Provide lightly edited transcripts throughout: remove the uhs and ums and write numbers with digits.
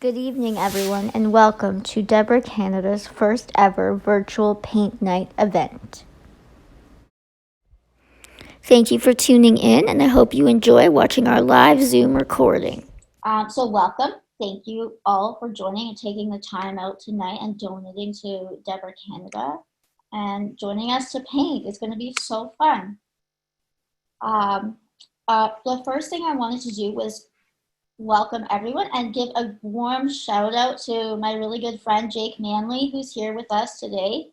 Good evening, everyone, and welcome to DEBRA Canada's first ever virtual paint night event. Thank you for tuning in, and I hope you enjoy watching our live Zoom recording. So welcome. Thank you all for joining and taking the time out tonight and donating to DEBRA Canada and joining us to paint. It's going to be so fun. The first thing I wanted to do was welcome everyone and give a warm shout out to my really good friend Jake Manley, who's here with us today.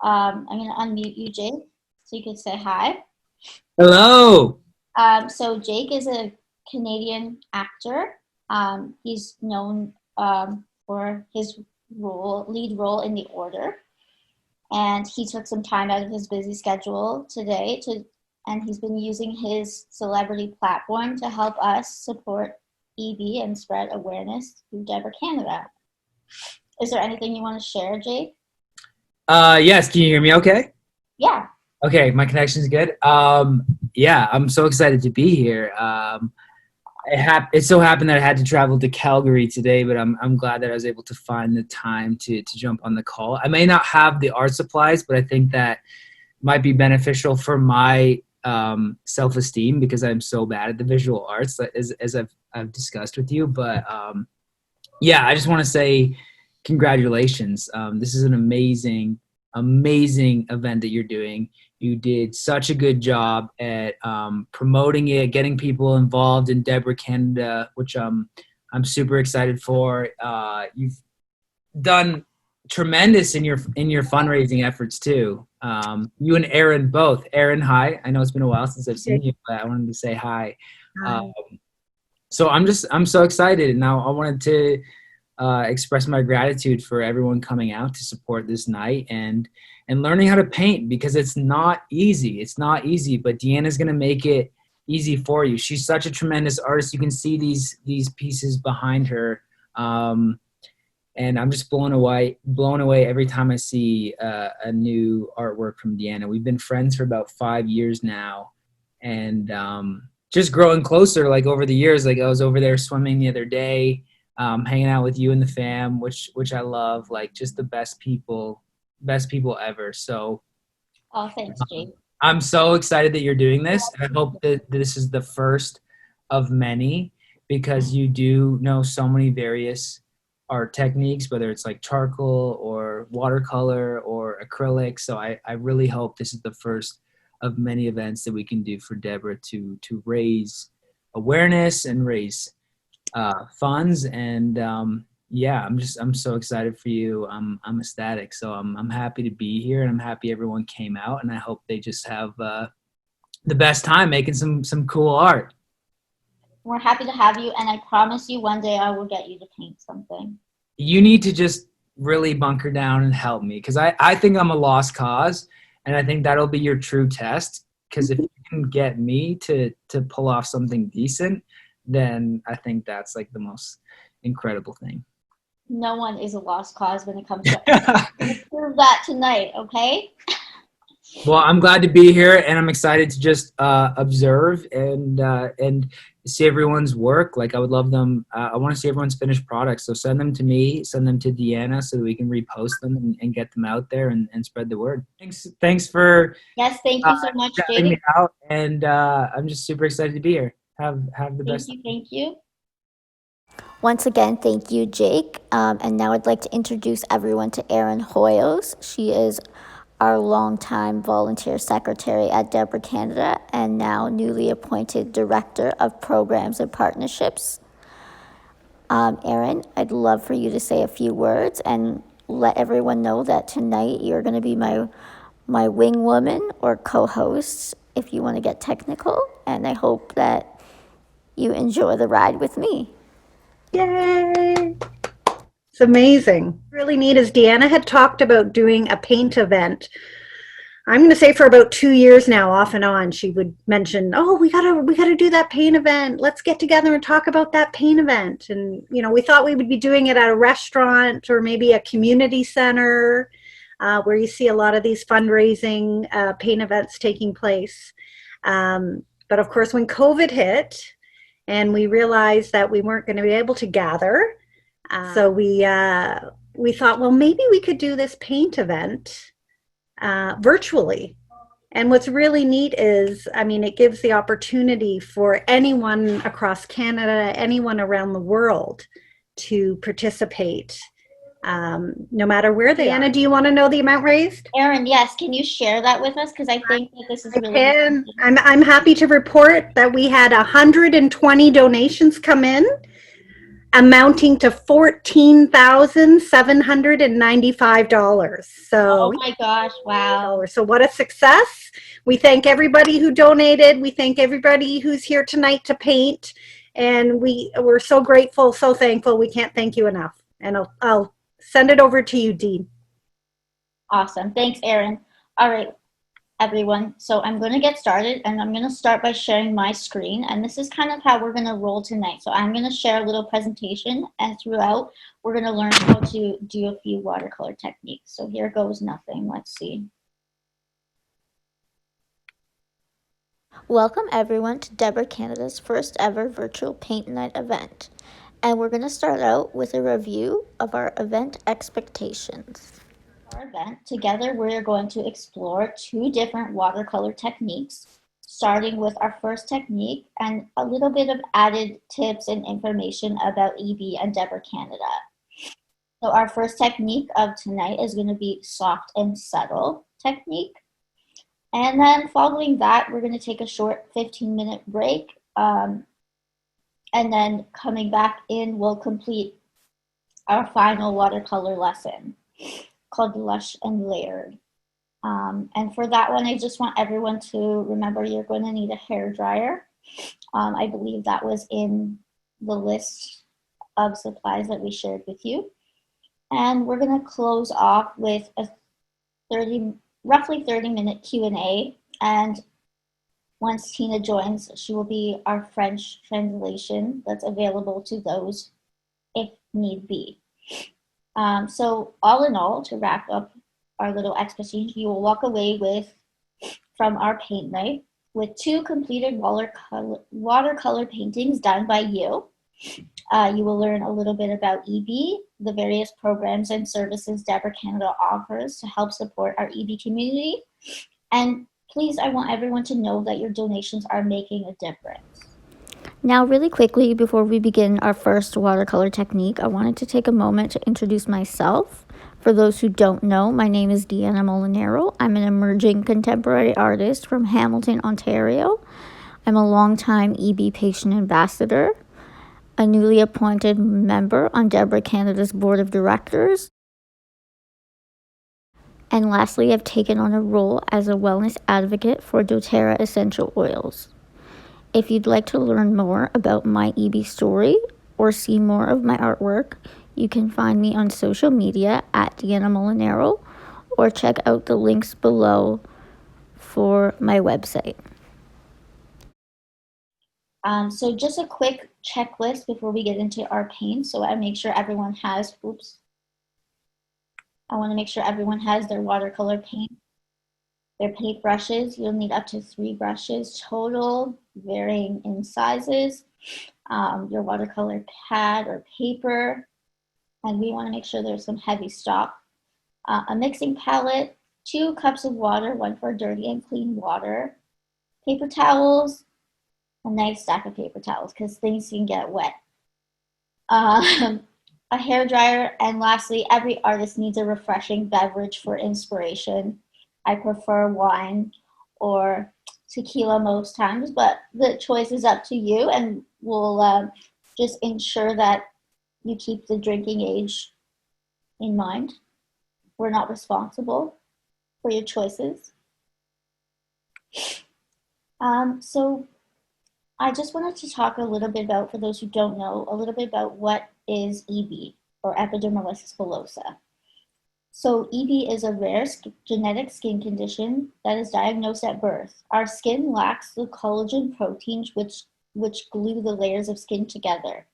I'm going to unmute you, Jake, so you can say hi. Hello. So Jake is a Canadian actor. He's known for his lead role in The Order, and he took some time out of his busy schedule today and he's been using his celebrity platform to help us support EB and spread awareness through DEBRA Canada. Is there anything you want to share, Jake? Yes, can you hear me okay? Yeah. Okay, my connection's good. Yeah, I'm so excited to be here. It so happened that I had to travel to Calgary today, but I'm glad that I was able to find the time to jump on the call. I may not have the art supplies, but I think that might be beneficial for my self-esteem because I'm so bad at the visual arts, as I've discussed with you. But yeah, I just want to say congratulations. This is an amazing event that you're doing. You did such a good job at promoting it, getting people involved in DEBRA Canada, which I'm super excited for. You've done tremendous in your fundraising efforts too. You and Aaron both. Aaron, hi. I know it's been a while since I've seen you, but I wanted to say hi. So I'm so excited. Now I wanted to express my gratitude for everyone coming out to support this night and learning how to paint, because it's not easy. It's not easy, but Deanna's gonna make it easy for you. She's such a tremendous artist. You can see these pieces behind her, and I'm just blown away every time I see a new artwork from Deanna. We've been friends for about 5 years now, and just growing closer, like over the years. Like I was over there swimming the other day, hanging out with you and the fam, which I love. Like just the best people ever. So Thanks, Jake. I'm so excited that you're doing this. I hope that this is the first of many, because you do know so many various art techniques, whether it's like charcoal or watercolor or acrylic. So I really hope this is the first of many events that we can do for DEBRA to raise awareness and raise funds. And yeah, I'm so excited for you. I'm ecstatic. So I'm happy to be here, and I'm happy everyone came out, and I hope they just have the best time making some cool art. We're happy to have you, and I promise you one day I will get you to paint something. You need to just really bunker down and help me, because I think I'm a lost cause, and I think that'll be your true test. Because if you can get me to pull off something decent, then I think that's like the most incredible thing. No one is a lost cause when it comes to we'll prove that tonight, okay? Well, I'm glad to be here, and I'm excited to just observe and see everyone's work. Like I would love them. I want to see everyone's finished products. So send them to me, send them to Deanna, so that we can repost them and get them out there and spread the word. Thanks for thank you so much, shouting me Jake. out, and I'm just super excited to be here. Have the best. Thank you. Once again, thank you, Jake. And now I'd like to introduce everyone to Erin Hoyos. She is our longtime volunteer secretary at DEBRA Canada and now newly appointed Director of Programs and Partnerships. Erin, I'd love for you to say a few words and let everyone know that tonight you're going to be my wing woman or co-host, if you want to get technical, and I hope that you enjoy the ride with me. Yay! It's amazing. Really neat is Deanna had talked about doing a paint event. I'm going to say for about 2 years now, off and on, she would mention, "Oh, we gotta do that paint event. Let's get together and talk about that paint event." And we thought we would be doing it at a restaurant or maybe a community center, where you see a lot of these fundraising paint events taking place. But of course, when COVID hit, and we realized that we weren't going to be able to gather, So we thought, well, maybe we could do this paint event virtually. And what's really neat is, I mean, it gives the opportunity for anyone across Canada, anyone around the world to participate, no matter where they are. Deanna, do you want to know the amount raised? Erin, yes, can you share that with us? Because I think that this is really important. I'm happy to report that we had 120 donations come in, amounting to $14,795. So, oh my gosh, wow. So what a success. We thank everybody who donated. We thank everybody who's here tonight to paint. And we're so grateful, so thankful. We can't thank you enough. And I'll send it over to you, Dean. Awesome. Thanks, Erin. All right, everyone. So I'm going to get started, and I'm going to start by sharing my screen. And this is kind of how we're going to roll tonight. So I'm going to share a little presentation, and throughout, we're going to learn how to do a few watercolor techniques. So here goes nothing. Let's see. Welcome everyone to DEBRA Canada's first ever virtual paint night event. And we're going to start out with a review of our event expectations. Our event, together we're going to explore 2 different watercolor techniques, starting with our first technique and a little bit of added tips and information about EB and DEBRA Canada. So our first technique of tonight is going to be soft and subtle technique. And then following that, we're going to take a short 15-minute break. And then coming back in, we'll complete our final watercolor lesson called Lush and Layered. And for that one, I just want everyone to remember you're going to need a hair dryer. I believe that was in the list of supplies that we shared with you. And we're going to close off with a roughly 30-minute Q&A. And once Tina joins, she will be our French translation that's available to those if need be. So all in all, to wrap up our little exposition, you will walk away from our paint night with 2 completed watercolor paintings done by you. You will learn a little bit about EB, the various programs and services DEBRA Canada offers to help support our EB community. And please, I want everyone to know that your donations are making a difference. Now, really quickly, before we begin our first watercolor technique, I wanted to take a moment to introduce myself. For those who don't know, my name is Deanna Molinaro. I'm an emerging contemporary artist from Hamilton, Ontario. I'm a longtime EB patient ambassador, a newly appointed member on DEBRA Canada's board of directors, and lastly, I've taken on a role as a wellness advocate for doTERRA essential oils. If you'd like to learn more about my EB story or see more of my artwork, you can find me on social media at Deanna Molinaro or check out the links below for my website. So just a quick checklist before we get into our paint. So I make sure everyone has, I want to make sure everyone has their watercolor paint, their paint brushes. You'll need up to 3 brushes total, varying in sizes, your watercolor pad or paper, and we want to make sure there's some heavy stock, a mixing palette, 2 cups of water, 1 for dirty and clean water, paper towels, a nice stack of paper towels because things can get wet, a hair dryer, and lastly, every artist needs a refreshing beverage for inspiration. I prefer wine or tequila most times, but the choice is up to you, and we'll just ensure that you keep the drinking age in mind. We're not responsible for your choices. So I just wanted to talk a little bit about, for those who don't know, a little bit about what is EB, or Epidermolysis bullosa. So EB is a rare genetic skin condition that is diagnosed at birth. Our skin lacks the collagen proteins which glue the layers of skin together.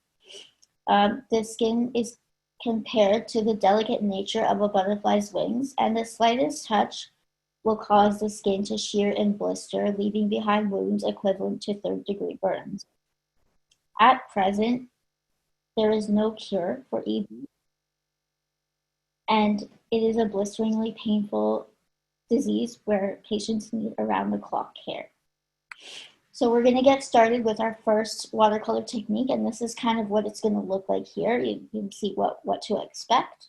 The skin is compared to the delicate nature of a butterfly's wings, and the slightest touch will cause the skin to shear and blister, leaving behind wounds equivalent to 3rd-degree burns. At present, there is no cure for EB, and it is a blisteringly painful disease where patients need around-the-clock care. So we're going to get started with our first watercolor technique, and this is kind of what it's going to look like here. You can see what to expect.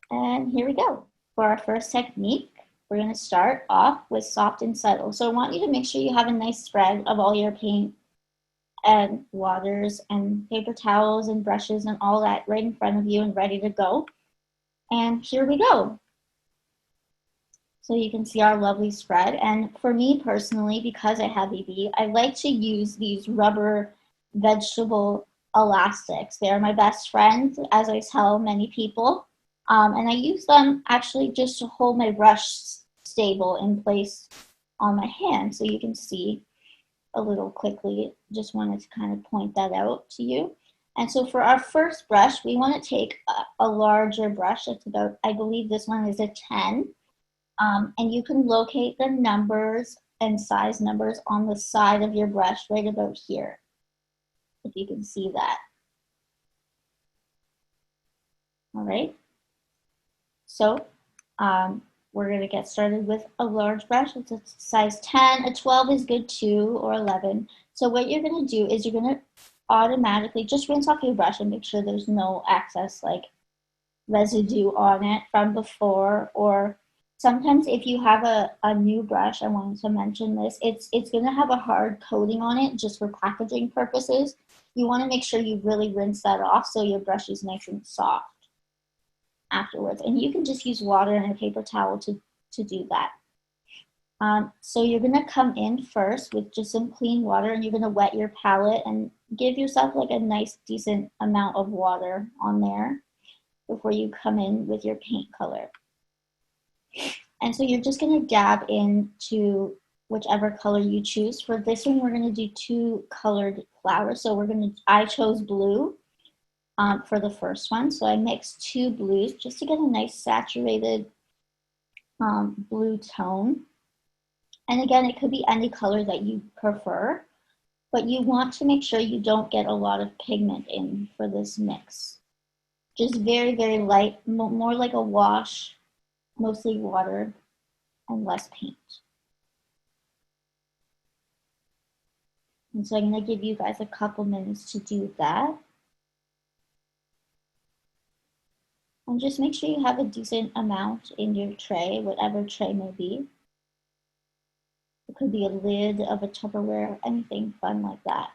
And here we go. For our first technique, we're going to start off with soft and subtle. So I want you to make sure you have a nice spread of all your paint and waters and paper towels and brushes and all that right in front of you and ready to go. And here we go. So you can see our lovely spread. And for me personally, because I have EB, I like to use these rubber vegetable elastics. They're my best friend, as I tell many people. And I use them actually just to hold my brush stable in place on my hand. So you can see a little quickly, just wanted to kind of point that out to you. And so for our first brush, we want to take a larger brush. It's about, I believe this one is a 10. And you can locate the numbers and size numbers on the side of your brush right about here, if you can see that. All right. So we're going to get started with a large brush. It's a size 10. A 12 is good too, or 11. So what you're going to do is you're going to automatically just rinse off your brush and make sure there's no excess like residue on it from before, or sometimes if you have a new brush, I wanted to mention this, it's going to have a hard coating on it just for packaging purposes. You want to make sure you really rinse that off so your brush is nice and soft afterwards. And you can just use water and a paper towel to do that. So you're going to come in first with just some clean water, and you're going to wet your palette and give yourself like a nice decent amount of water on there before you come in with your paint color. And so you're just going to dab into whichever color you choose. For this one, we're going to do 2 colored flowers. So I chose blue for the first one. So I mixed 2 blues just to get a nice saturated blue tone. And again, it could be any color that you prefer, but you want to make sure you don't get a lot of pigment in for this mix. Just very, very light, more like a wash, mostly water and less paint. And so I'm going to give you guys a couple minutes to do that. And just make sure you have a decent amount in your tray, whatever tray may be. It could be a lid of a Tupperware, anything fun like that.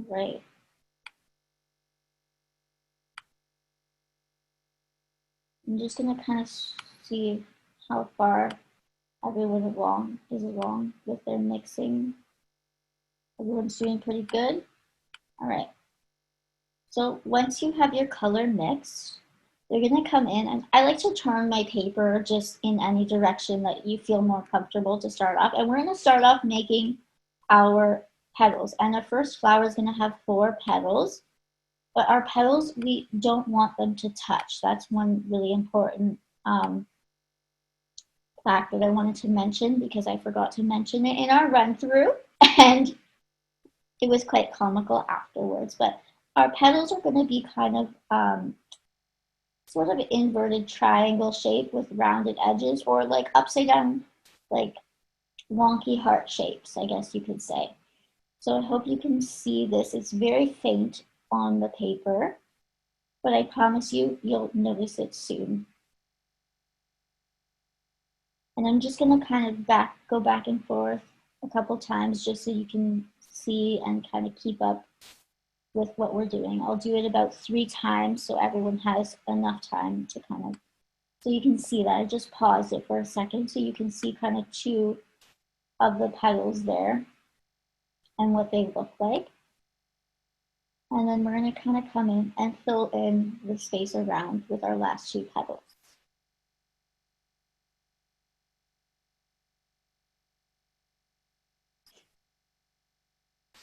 Right. I'm just going to kind of see how far everyone is along with their mixing. Everyone's doing pretty good. All right. So once you have your color mixed, you're going to come in, and I like to turn my paper just in any direction that you feel more comfortable to start off. And we're going to start off making our petals. And our first flower is going to have 4 petals. But our petals, we don't want them to touch. That's one really important fact that I wanted to mention because I forgot to mention it in our run through. And it was quite comical afterwards. But our petals are going to be kind of sort of inverted triangle shape with rounded edges, or like upside down, like wonky heart shapes, I guess you could say. So I hope you can see this. It's very faint on the paper, but I promise you, you'll notice it soon. And I'm just going to kind of go back and forth a couple times just so you can see and kind of keep up with what we're doing. I'll do it about 3 times so everyone has enough time to kind of, so you can see that. I just paused it for a second so you can see kind of 2 of the petals there and what they look like. And then we're going to kind of come in and fill in the space around with our last 2 petals.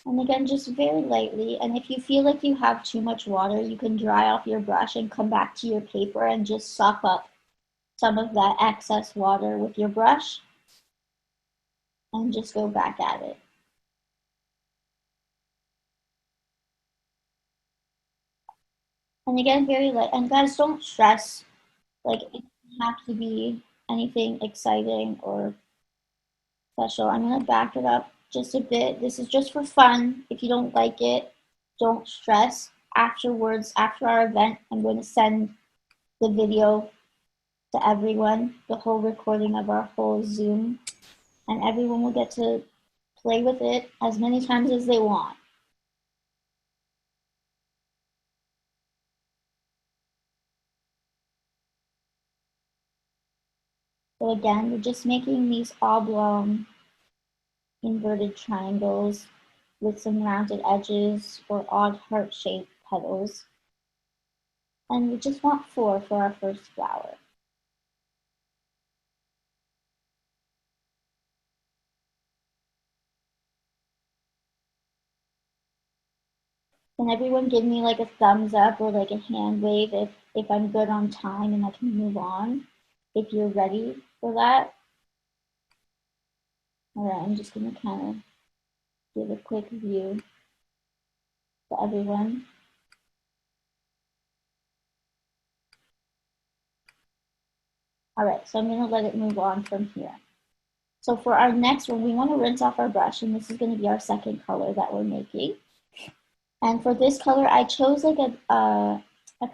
And again, just very lightly. And if you feel like you have too much water, you can dry off your brush and come back to your paper and just suck up some of that excess water with your brush and just go back at it. And again, very light. And guys, don't stress. Like, it doesn't have to be anything exciting or special. I'm going to back it up just a bit. This is just for fun. If you don't like it, don't stress. Afterwards, after our event, I'm going to send the video to everyone, the whole recording of our whole Zoom, and everyone will get to play with it as many times as they want. So again, we're just making these oblong inverted triangles with some rounded edges or odd heart-shaped petals. And we just want 4 for our first flower. Can everyone give me like a thumbs up or like a hand wave if I'm good on time and I can move on? If you're ready for that. All right, I'm just gonna kind of give a quick view to everyone. All right, so I'm gonna let it move on from here. So for our next one, we wanna rinse off our brush, and this is gonna be our second color that we're making. And for this color, I chose like a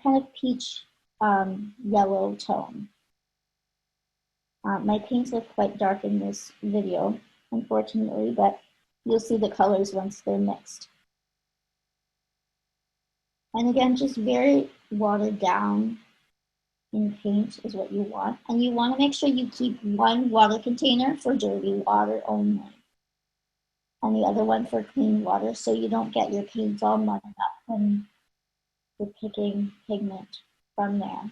kind of peach yellow tone. My paints look quite dark in this video, unfortunately, but you'll see the colors once they're mixed. And again, just very watered down in paint is what you want. And you want to make sure you keep one water container for dirty water only, and the other one for clean water, so you don't get your paints all muddled up when you're picking pigment from there.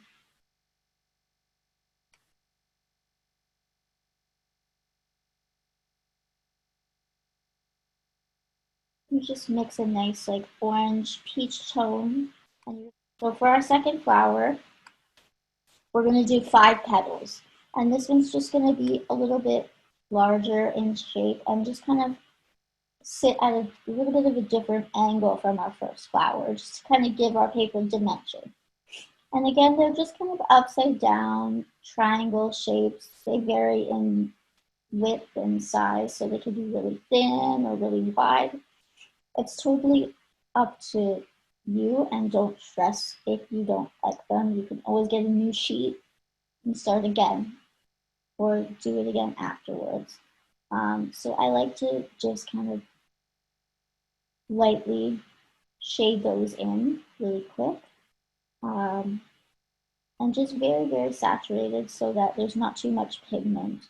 You just mix a nice like orange peach tone. And so for our second flower, we're going to do 5 petals. And this one's just going to be a little bit larger in shape and just kind of sit at a little bit of a different angle from our first flower, just to kind of give our paper dimension. And again, they're just kind of upside down triangle shapes. They vary in width and size, so they can be really thin or really wide. It's totally up to you, and don't stress if you don't like them. You can always get a new sheet and start again, or do it again afterwards. So I like to just kind of lightly shade those in really quick. And just very, very saturated so that there's not too much pigment,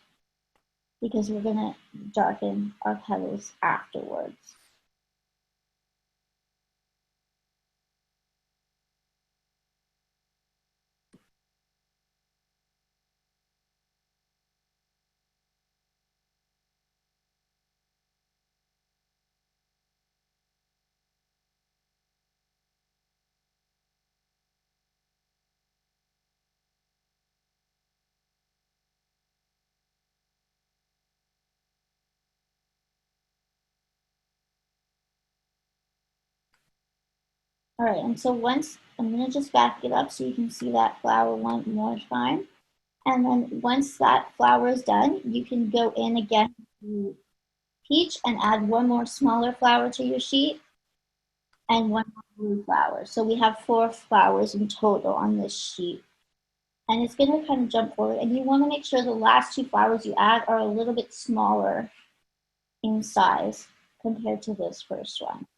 because we're gonna darken our petals afterwards. All right, and so once, I'm gonna just back it up so you can see that flower one more time. And then once that flower is done, you can go in again to peach and add one more smaller flower to your sheet and one more blue flower. So we have 4 flowers in total on this sheet. And it's gonna kind of jump forward, and you wanna make sure the last 2 flowers you add are a little bit smaller in size compared to this first one.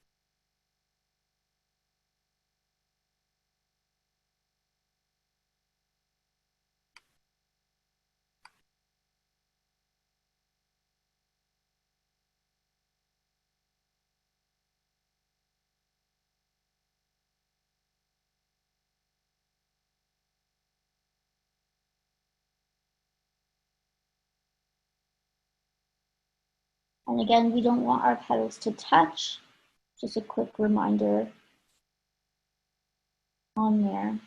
And again, we don't want our petals to touch. Just a quick reminder on there.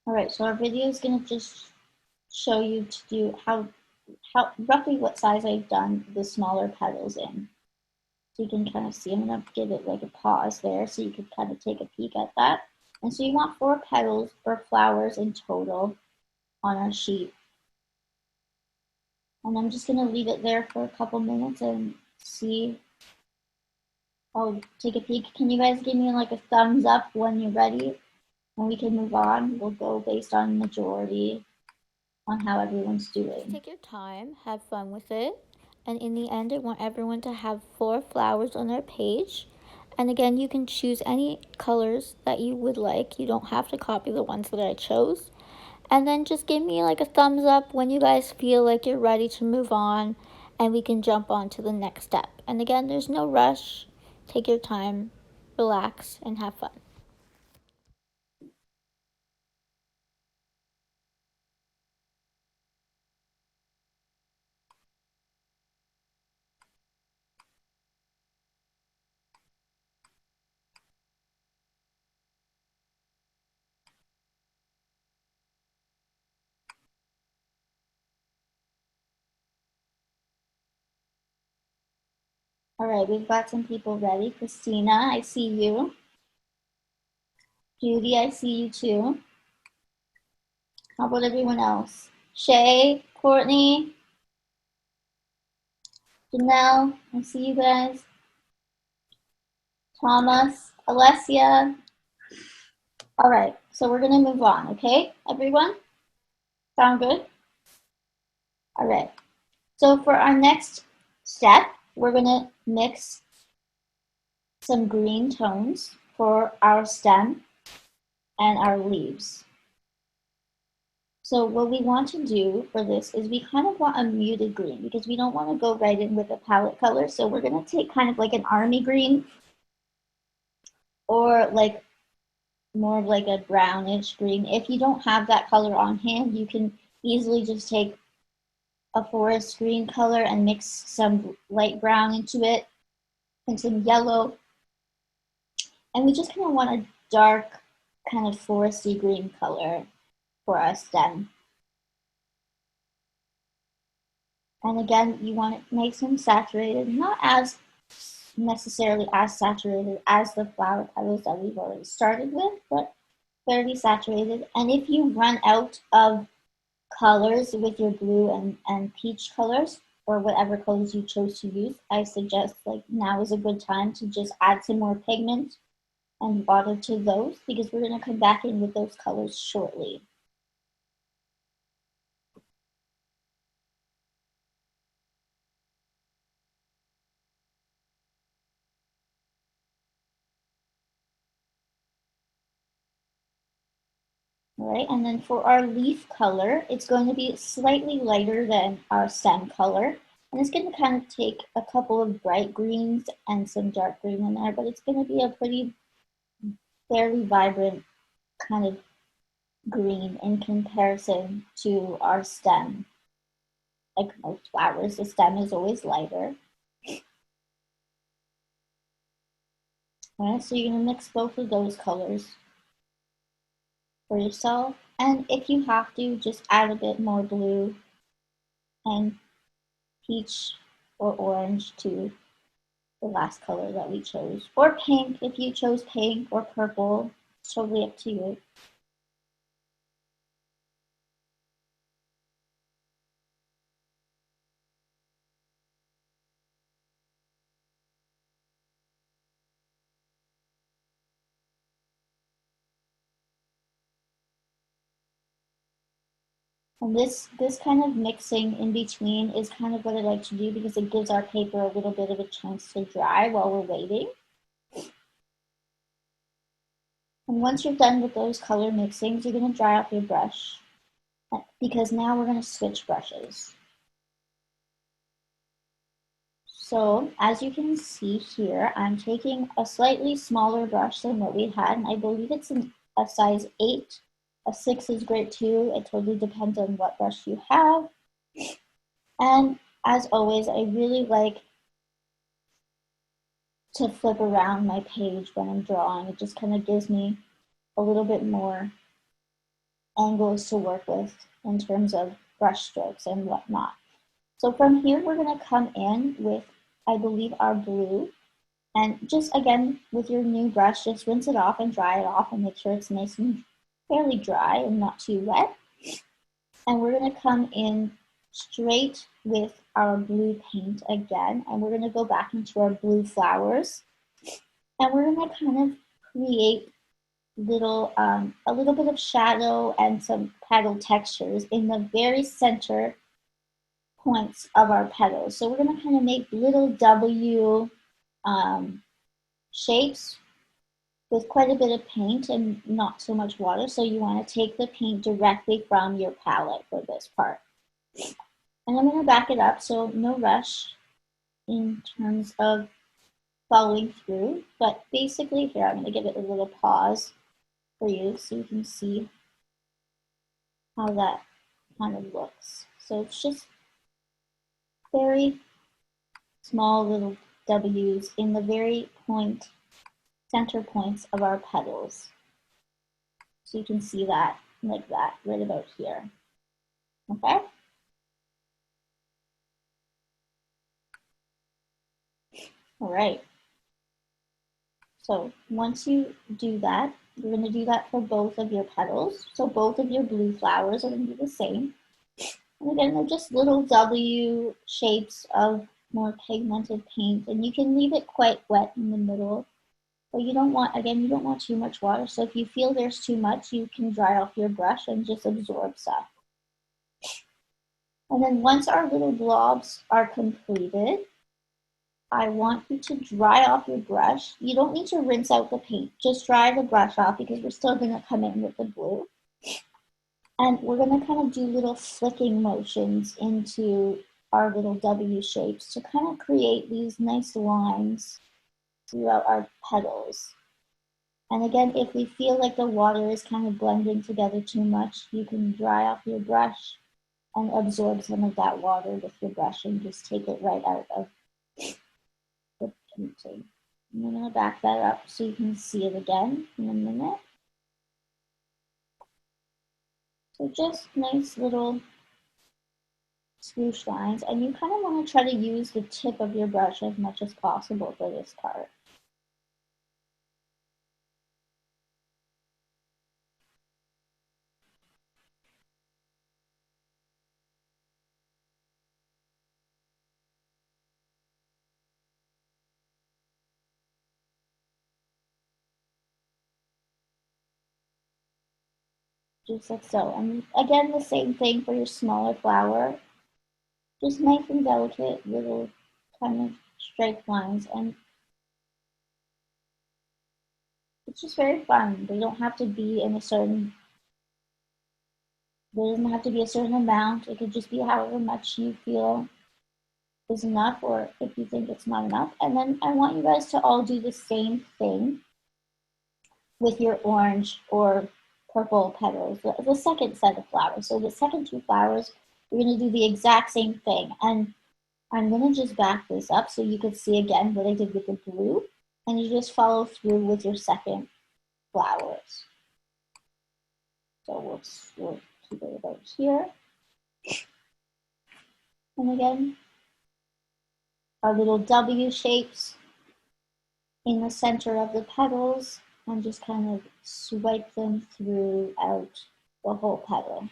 All right, so our video is going to just show you to do how roughly what size I've done the smaller petals in. So you can kind of see, I'm going to give it like a pause there so you can kind of take a peek at that. And so you want 4 petals or flowers in total on our sheet. And I'm just going to leave it there for a couple minutes and see. I'll take a peek. Can you guys give me like a thumbs up when you're ready? And we can move on. We'll go based on majority on how everyone's doing. Take your time, have fun with it. And in the end, I want everyone to have 4 flowers on their page. And again, you can choose any colors that you would like. You don't have to copy the ones that I chose. And then just give me like a thumbs up when you guys feel like you're ready to move on and we can jump on to the next step. And again, there's no rush. Take your time, relax, and have fun. All right, we've got some people ready. Christina, I see you. Judy, I see you too. How about everyone else? Shay, Courtney, Janelle, I see you guys. Thomas, Alessia. All right, so we're gonna move on, okay, everyone? Sound good? All right, so for our next step, we're gonna mix some green tones for our stem and our leaves. So what we want to do for this is we kind of want a muted green because we don't want to go right in with a palette color. So we're going to take kind of like an army green or like more of like a brownish green. If you don't have that color on hand, you can easily just take a forest green color and mix some light brown into it and some yellow. And we just kind of want a dark kind of foresty green color for our stem. And again, you want to make them saturated, not as necessarily as saturated as the flower petals that we've already started with, but fairly saturated. And if you run out of colors with your blue and peach colors, or whatever colors you chose to use, I suggest like now is a good time to just add some more pigment and water to those because we're going to come back in with those colors shortly. All right, and then for our leaf color, it's going to be slightly lighter than our stem color. And it's going to kind of take a couple of bright greens and some dark green in there, but it's going to be a pretty fairly vibrant kind of green in comparison to our stem. Like most flowers, the stem is always lighter. All right, so you're going to mix both of those colors for yourself. And if you have to, just add a bit more blue and peach or orange to the last color that we chose. Or pink if you chose pink, or purple. It's totally up to you. And this kind of mixing in between is kind of what I like to do because it gives our paper a little bit of a chance to dry while we're waiting. And once you're done with those color mixings, you're going to dry off your brush because now we're going to switch brushes. So as you can see here, I'm taking a slightly smaller brush than what we had, and I believe it's a size 8. A 6 is great too. It totally depends on what brush you have. And as always, I really like to flip around my page when I'm drawing. It just kind of gives me a little bit more angles to work with in terms of brush strokes and whatnot. So from here, we're going to come in with, I believe, our blue. And just again, with your new brush, just rinse it off and dry it off and make sure it's nice and fairly dry and not too wet. And we're going to come in straight with our blue paint again, and we're going to go back into our blue flowers. And we're going to kind of create a little bit of shadow and some petal textures in the very center points of our petals. So we're going to kind of make little W shapes with quite a bit of paint and not so much water. So you want to take the paint directly from your palette for this part. And I'm going to back it up, so no rush in terms of following through. But basically here, I'm going to give it a little pause for you so you can see how that kind of looks. So it's just very small little W's in the very center points of our petals. So you can see that like that right about here. Okay? All right. So once you do that, you're going to do that for both of your petals. So both of your blue flowers are going to be the same. And again, they're just little W shapes of more pigmented paint, and you can leave it quite wet in the middle. But you don't want, again, you don't want too much water. So if you feel there's too much, you can dry off your brush and just absorb some. And then once our little blobs are completed, I want you to dry off your brush. You don't need to rinse out the paint. Just dry the brush off because we're still going to come in with the blue. And we're going to kind of do little flicking motions into our little W shapes to kind of create these nice lines throughout our petals. And again, if we feel like the water is kind of blending together too much, you can dry off your brush and absorb some of that water with your brush and just take it right out of the painting. I'm going to back that up so you can see it again in a minute. So just nice little swoosh lines, and you kind of want to try to use the tip of your brush as much as possible for this part. Just like so. And again, the same thing for your smaller flower. Just nice and delicate little kind of straight lines, and it's just very fun. They don't have to be in a certain, there doesn't have to be a certain amount. It could just be however much you feel is enough, or if you think it's not enough. And then I want you guys to all do the same thing with your orange or purple petals, the second set of flowers. So the second two flowers, we're going to do the exact same thing. And I'm going to just back this up so you can see again what I did with the blue. And you just follow through with your second flowers. So we'll keep it about here. And again, our little W shapes in the center of the petals, and just kind of swipe them throughout the whole petal.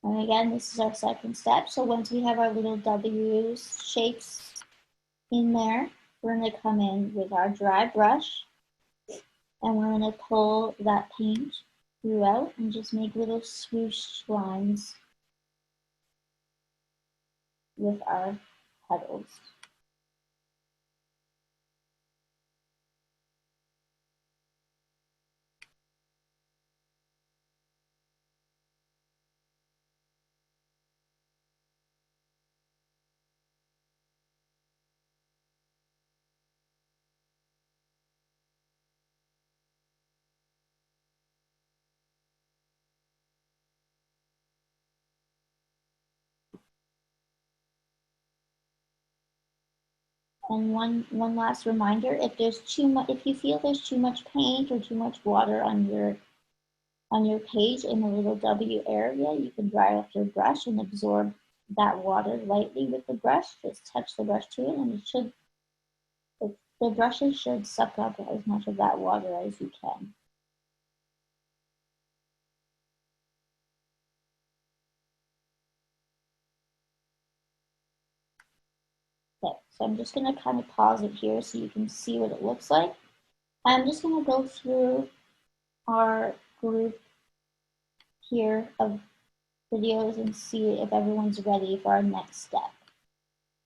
And again, this is our second step. So once we have our little W's shapes in there, we're going to come in with our dry brush and we're going to pull that paint throughout and just make little swoosh lines with our petals. And one last reminder, if there's too much, if you feel there's too much paint or too much water on your page in the little W area, you can dry off your brush and absorb that water lightly with the brush. Just touch the brush to it and it should, the brushes should suck up as much of that water as you can. Okay, so I'm just going to kind of pause it here so you can see what it looks like. I'm just going to go through our group here of videos and see if everyone's ready for our next step.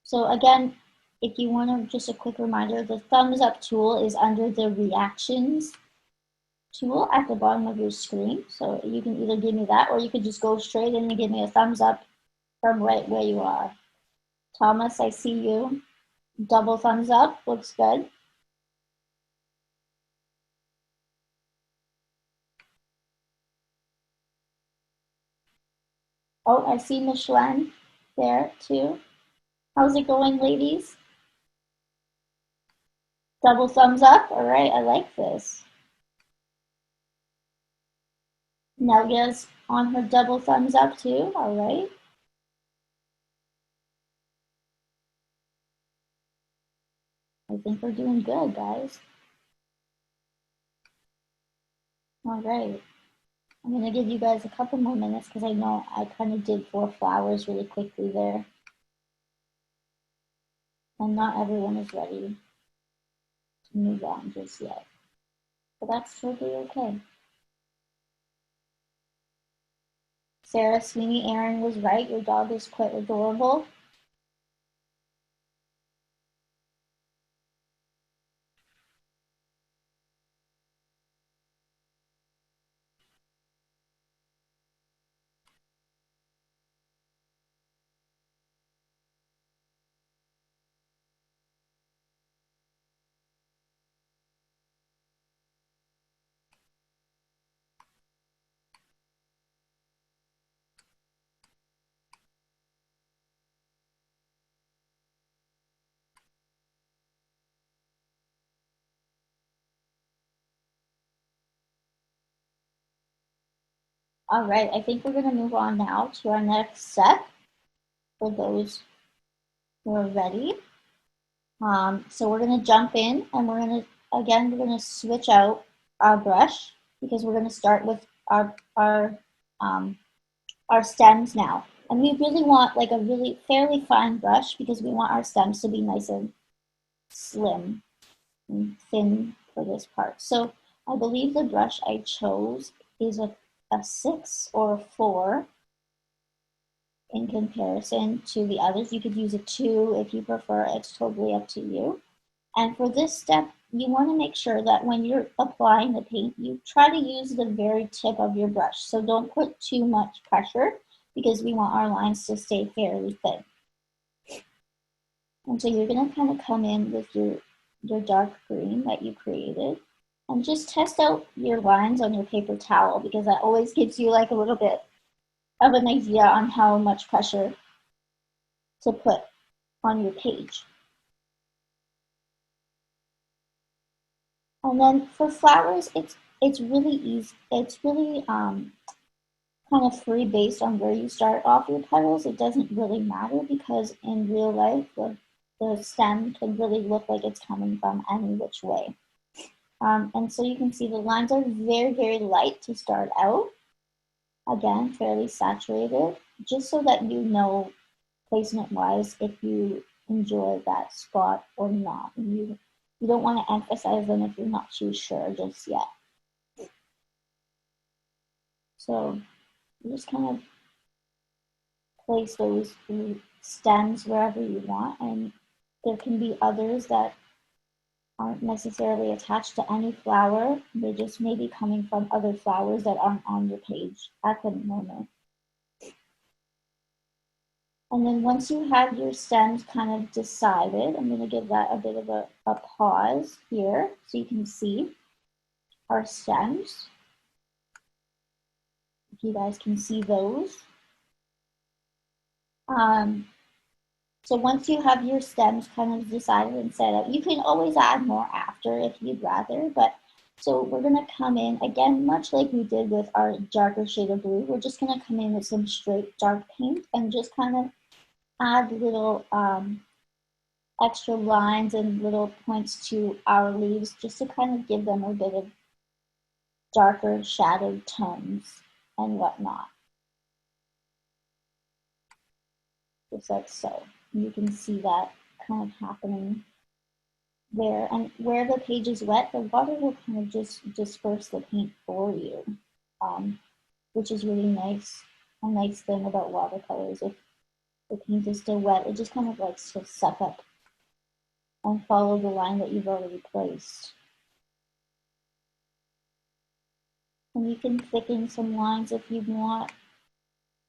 So again, if you want to, just a quick reminder, the thumbs up tool is under the reactions tool at the bottom of your screen. So you can either give me that or you could just go straight in and give me a thumbs up from right where you are. Thomas, I see you. Double thumbs up, looks good. Oh, I see Micheline there too. How's it going, ladies? Double thumbs up. All right, I like this. Nelia's on her double thumbs up too. All right. I think we're doing good, guys. All right. I'm going to give you guys a couple more minutes because I know I kind of did 4 flowers really quickly there. And not everyone is ready to move on just yet. But that's totally okay. Sarah Sweeney Aaron was right. Your dog is quite adorable. All right, I think we're going to move on now to our next step for those who are ready. So we're going to jump in and we're going to switch out our brush because we're going to start with our stems now. And we really want like a really fairly fine brush because we want our stems to be nice and slim and thin for this part. So I believe the brush I chose is a 6 or a 4 in comparison to the others. You could use a 2 if you prefer. It's totally up to you. And for this step, you want to make sure that when you're applying the paint, you try to use the very tip of your brush. So don't put too much pressure because we want our lines to stay fairly thin. And so you're going to kind of come in with your dark green that you created and just test out your lines on your paper towel because that always gives you like a little bit of an idea on how much pressure to put on your page. And then for flowers, it's really easy. It's really kind of free based on where you start off your petals. It doesn't really matter because in real life, the stem can really look like it's coming from any which way. And so you can see the lines are very, very light to start out. Again, fairly saturated. just so that you know placement wise if you enjoy that spot or not. You don't want to emphasize them if you're not too sure just yet. So you just kind of place those stems wherever you want, and there can be others that aren't necessarily attached to any flower. They just may be coming from other flowers that aren't on your page at the moment. And then once you have your stems kind of decided, I'm going to give that a bit of a pause here so you can see our stems. If you guys can see those. So once you have your stems kind of decided and set up, you can always add more after if you'd rather. But so we're going to come in, again, much like we did with our darker shade of blue, we're just going to come in with some straight dark paint and just kind of add little extra lines and little points to our leaves just to kind of give them a bit of darker shadowed tones and whatnot. Just like so. You can see that kind of happening there. And where the page is wet, the water will kind of just disperse the paint for you, which is really nice. A nice thing about watercolors. If the paint is still wet, it just kind of likes to suck up and follow the line that you've already placed. And you can thicken some lines if you want.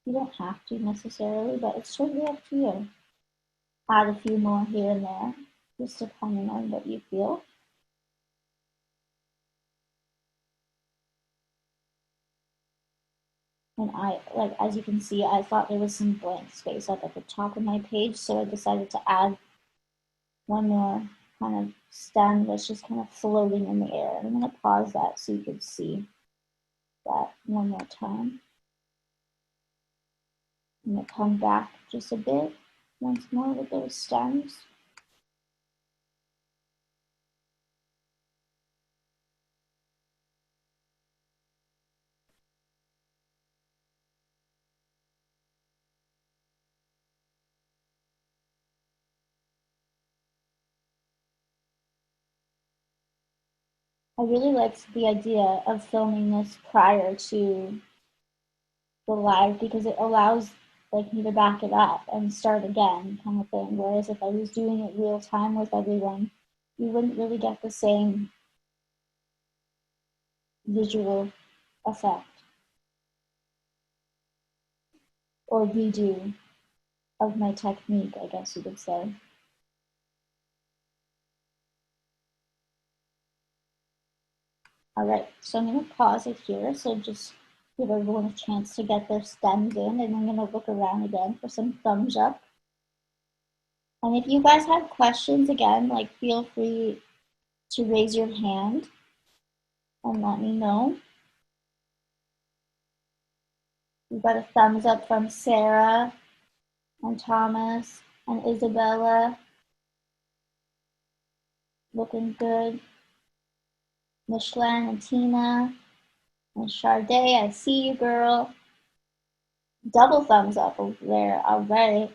You don't have to necessarily, but it's totally up to you. Add a few more here and there, just depending on what you feel. And as you can see, I thought there was some blank space up at the top of my page, so I decided to add one more kind of stem that's just kind of floating in the air. And I'm going to pause that so you can see that one more time. I'm going to come back just a bit once more with those stems. I really liked the idea of filming this prior to the live because it allows like me to back it up and start again kind of thing. Whereas if I was doing it real time with everyone, you wouldn't really get the same visual effect or redo of my technique, I guess you could say. All right, so I'm going to pause it here. So just give everyone a chance to get their stems in, and I'm going to look around again for some thumbs up. And if you guys have questions, again, like feel free to raise your hand and let me know. We've got a thumbs up from Sarah and Thomas and Isabella. Looking good. Michelin and Tina and Sade, I see you, girl. Double thumbs up over there. All right.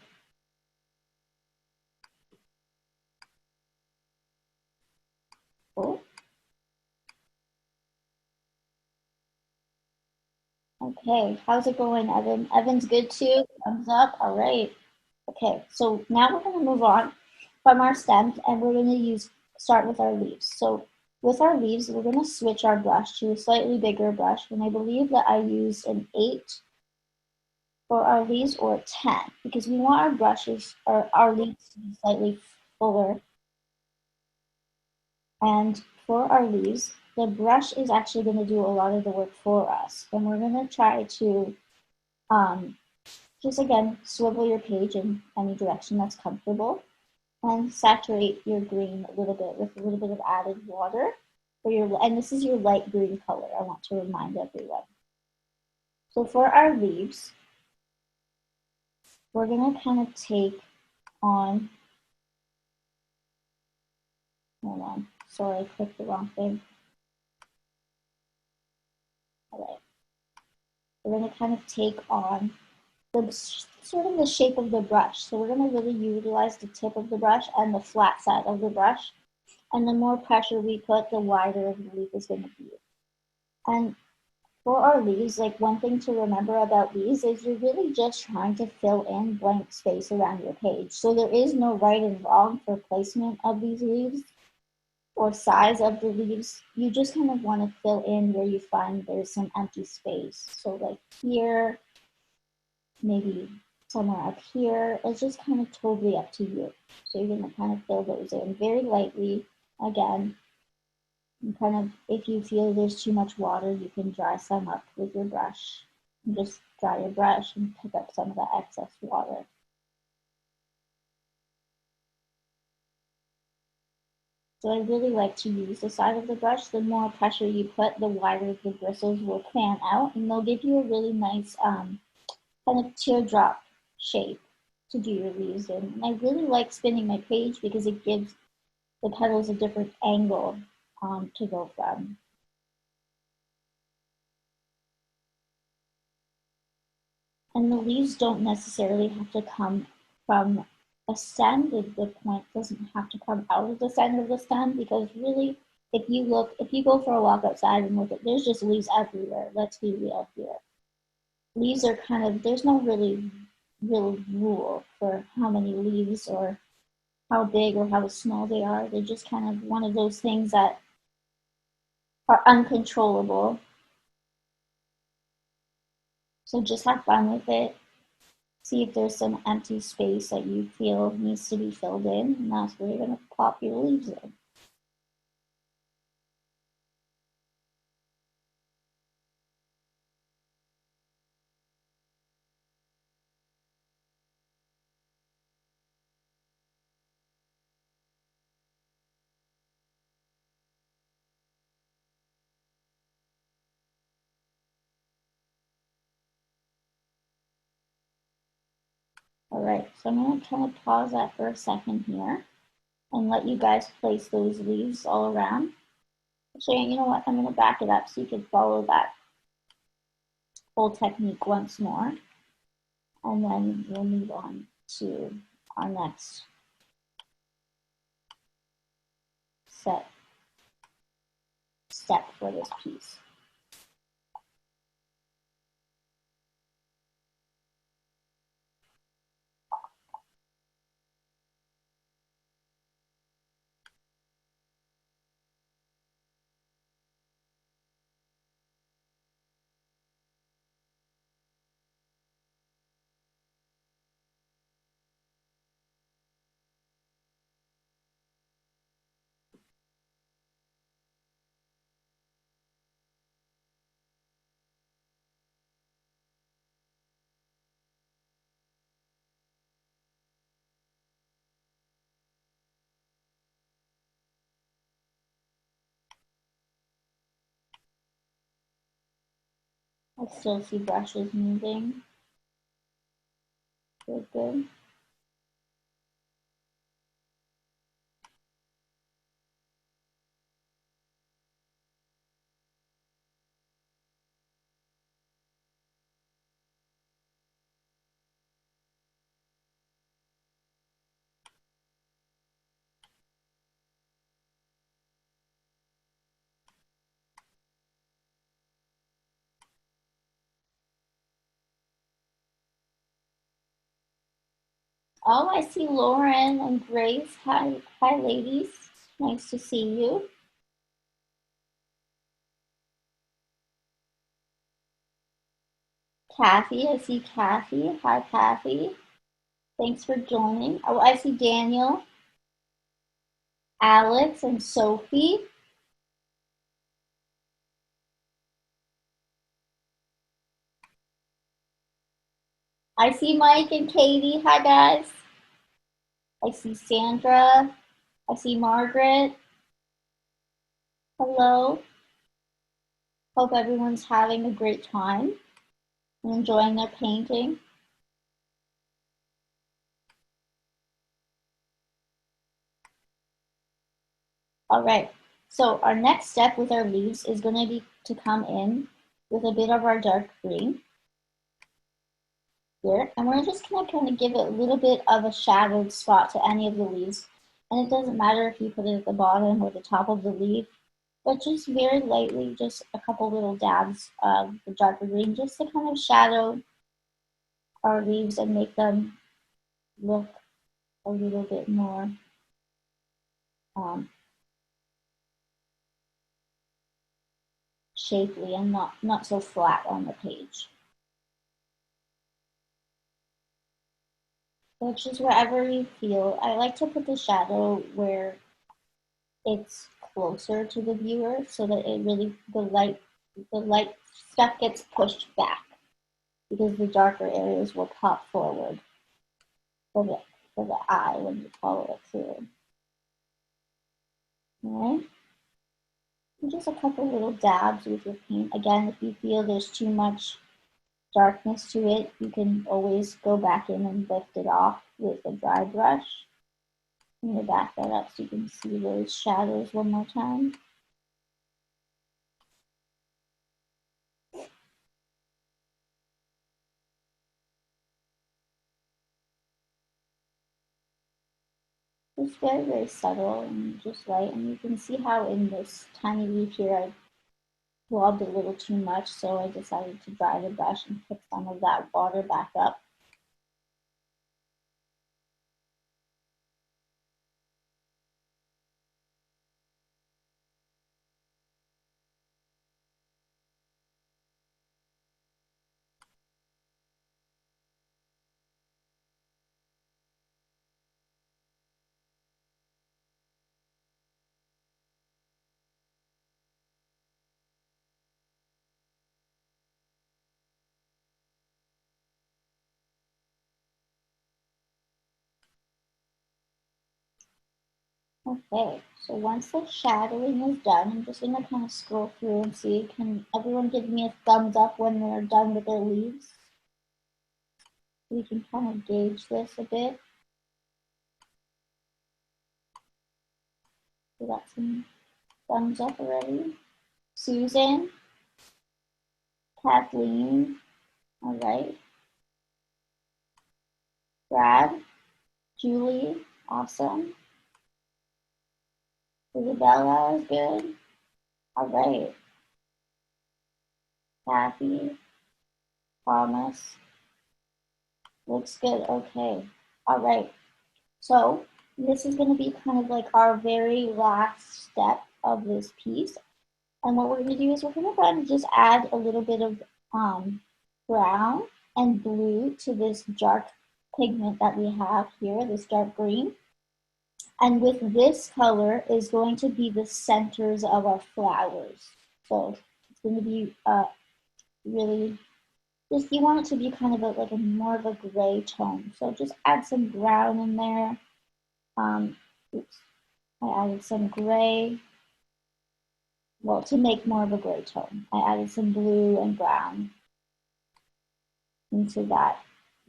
Cool. Okay, how's it going, Evan? Evan's good too. Thumbs up. All right. Okay, so now we're going to move on from our stems and we're going to start with our leaves. So with our leaves, we're going to switch our brush to a slightly bigger brush. And I believe that I used an 8 for our leaves or a 10 because we want our brushes or our leaves to be slightly fuller. And for our leaves, the brush is actually going to do a lot of the work for us. And we're going to try to just again swivel your page in any direction that's comfortable and saturate your green a little bit with a little bit of added water for your, and this is your light green color, I want to remind everyone. So for our leaves, we're going to kind of take on, hold on, sorry, I clicked the wrong thing. All right. We're going to kind of take on sort of the shape of the brush. So we're going to really utilize the tip of the brush and the flat side of the brush. And the more pressure we put, the wider the leaf is going to be. And for our leaves, like one thing to remember about these is you're really just trying to fill in blank space around your page. So there is no right and wrong for placement of these leaves or size of the leaves. You just kind of want to fill in where you find there's some empty space. So like here, maybe somewhere up here. It's just kind of totally up to you. So you're going to kind of fill those in very lightly. Again, and kind of, if you feel there's too much water, you can dry some up with your brush. And just dry your brush and pick up some of the excess water. So I really like to use the side of the brush. The more pressure you put, the wider the bristles will fan out, and they'll give you a really nice kind of teardrop shape to do your leaves in. And I really like spinning my page because it gives the petals a different angle to go from. And the leaves don't necessarily have to come from a stem. The point doesn't have to come out of the center of the stem, because really, if you go for a walk outside and look at, there's just leaves everywhere. Let's be real here. Leaves are kind of, there's no real rule for how many leaves or how big or how small they are. They're just kind of one of those things that are uncontrollable. So just have fun with it. See if there's some empty space that you feel needs to be filled in, and that's where you're going to pop your leaves in. All right, so I'm going to kind of pause that for a second here and let you guys place those leaves all around. So you know what, I'm going to back it up so you can follow that whole technique once more. And then we'll move on to our next step for this piece. I still see brushes moving. Good, good. Oh, I see Lauren and Grace. Hi, ladies. Nice to see you. Kathy, I see Kathy. Hi, Kathy. Thanks for joining. Oh, I see Daniel, Alex, and Sophie. I see Mike and Katie. Hi, guys. I see Sandra. I see Margaret. Hello. Hope everyone's having a great time and enjoying their painting. All right, so our next step with our leaves is going to be to come in with a bit of our dark green. here. And we're just gonna kind of give it a little bit of a shadowed spot to any of the leaves. And it doesn't matter if you put it at the bottom or the top of the leaf, but just very lightly, just a couple little dabs of the darker green, just to kind of shadow our leaves and make them look a little bit more shapely and not so flat on the page. So just wherever you feel. I like to put the shadow where it's closer to the viewer so that it really, the light stuff gets pushed back, because the darker areas will pop forward for the eye when you follow it through. All right? And just a couple little dabs with your paint. Again, if you feel there's too much darkness to it, you can always go back in and lift it off with a dry brush. I'm going to back that up so you can see those shadows one more time. It's very, very subtle and just light, and you can see how in this tiny leaf here I blobbed a little too much, so I decided to dry the brush and pick some of that water back up. Okay, so once the shadowing is done, I'm just going to kind of scroll through and see, can everyone give me a thumbs up when they're done with their leaves? We can kind of gauge this a bit. We got some thumbs up already. Susan, Kathleen, all right. Brad, Julie, awesome. Isabella is good. All right. Kathy, Thomas, looks good. Okay. All right. So this is going to be kind of like our very last step of this piece. And what we're going to do is we're going to go ahead and just add a little bit of brown and blue to this dark pigment that we have here, this dark green. And with this color is going to be the centers of our flowers. So it's going to be really, just you want it to be kind of like a more of a gray tone. So just add some brown in there. Oops, I added some gray. Well, to make more of a gray tone, I added some blue and brown into that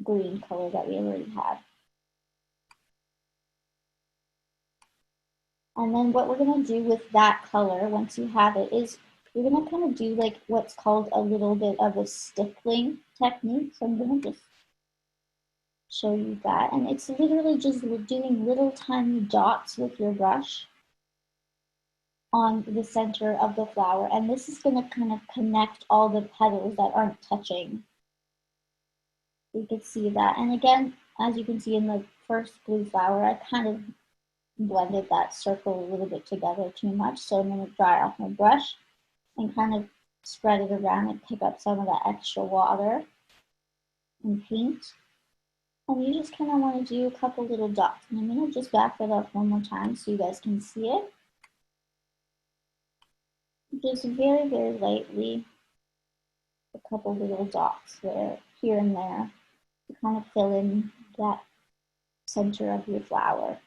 green color that we already had. And then what we're going to do with that color, once you have it, is you're going to kind of do like what's called a little bit of a stippling technique. So I'm going to just show you that. And it's literally just doing little tiny dots with your brush on the center of the flower. And this is going to kind of connect all the petals that aren't touching. You can see that. And again, as you can see in the first blue flower, I kind of blended that circle a little bit together too much. So I'm going to dry off my brush and kind of spread it around and pick up some of that extra water and paint. And you just kind of want to do a couple little dots. And I'm going to just back that up one more time so you guys can see it. Just very, very lightly, a couple little dots there, here and there, to kind of fill in that center of your flower.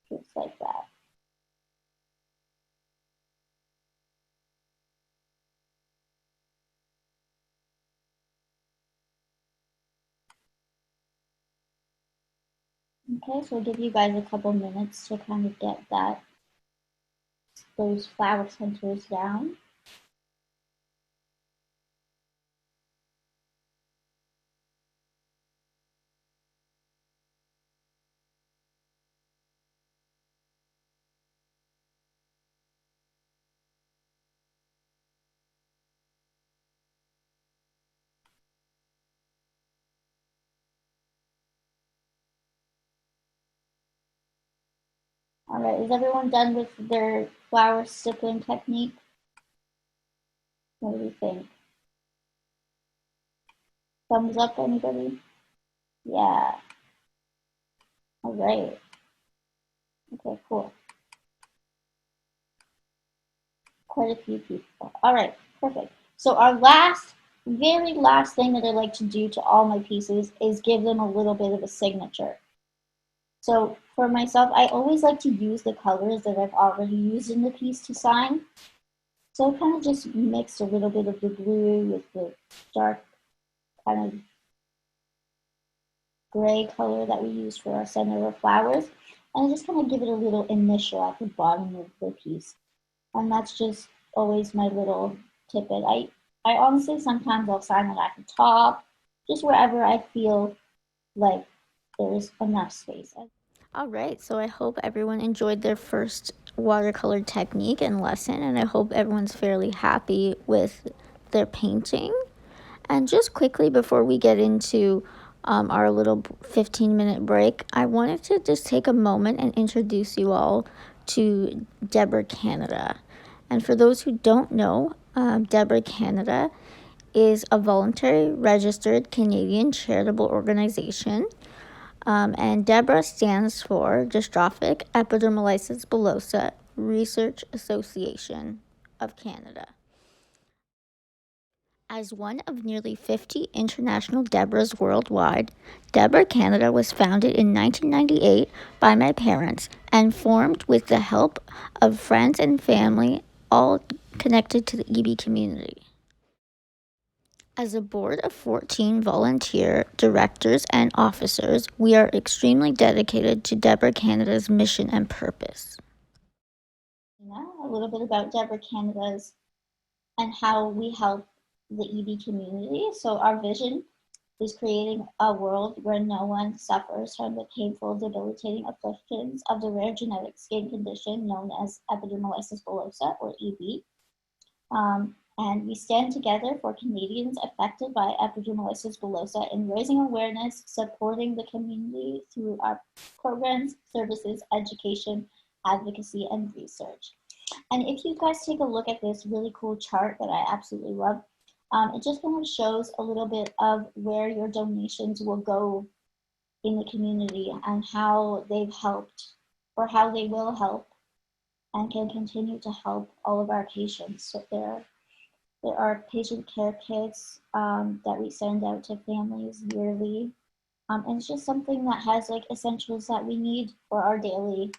Just like that. Okay, so I'll give you guys a couple minutes to kind of get those flower centers down. All right, is everyone done with their flower stippling technique? What do you think? Thumbs up, anybody? Yeah. All right. Okay, cool. Quite a few people. All right, perfect. So our very last thing that I like to do to all my pieces is give them a little bit of a signature. So for myself, I always like to use the colors that I've already used in the piece to sign. So I kind of just mixed a little bit of the blue with the dark kind of gray color that we use for our center of flowers. And I just kind of give it a little initial at the bottom of the piece. And that's just always my little tidbit. I honestly, sometimes I'll sign it at the top, just wherever I feel like there's enough space. All right, so I hope everyone enjoyed their first watercolor technique and lesson, and I hope everyone's fairly happy with their painting. And just quickly before we get into our little 15-minute break, I wanted to just take a moment and introduce you all to DEBRA Canada. And for those who don't know, DEBRA Canada is a voluntary registered Canadian charitable organization. And DEBRA stands for Dystrophic Epidermolysis Bullosa Research Association of Canada. As one of nearly 50 international DEBRAs worldwide, DEBRA Canada was founded in 1998 by my parents and formed with the help of friends and family, all connected to the EB community. As a board of 14 volunteer directors and officers, we are extremely dedicated to DEBRA Canada's mission and purpose. A little bit about DEBRA Canada's and how we help the EB community. So our vision is creating a world where no one suffers from the painful, debilitating afflictions of the rare genetic skin condition known as epidermolysis bullosa, or EB. And we stand together for Canadians affected by epidermolysis bullosa in raising awareness, supporting the community through our programs, services, education, advocacy, and research. And if you guys take a look at this really cool chart that I absolutely love, it just kind of shows a little bit of where your donations will go in the community and how they've helped or how they will help and can continue to help all of our patients. So there are patient care kits that we send out to families yearly. And it's just something that has like essentials that we need for our daily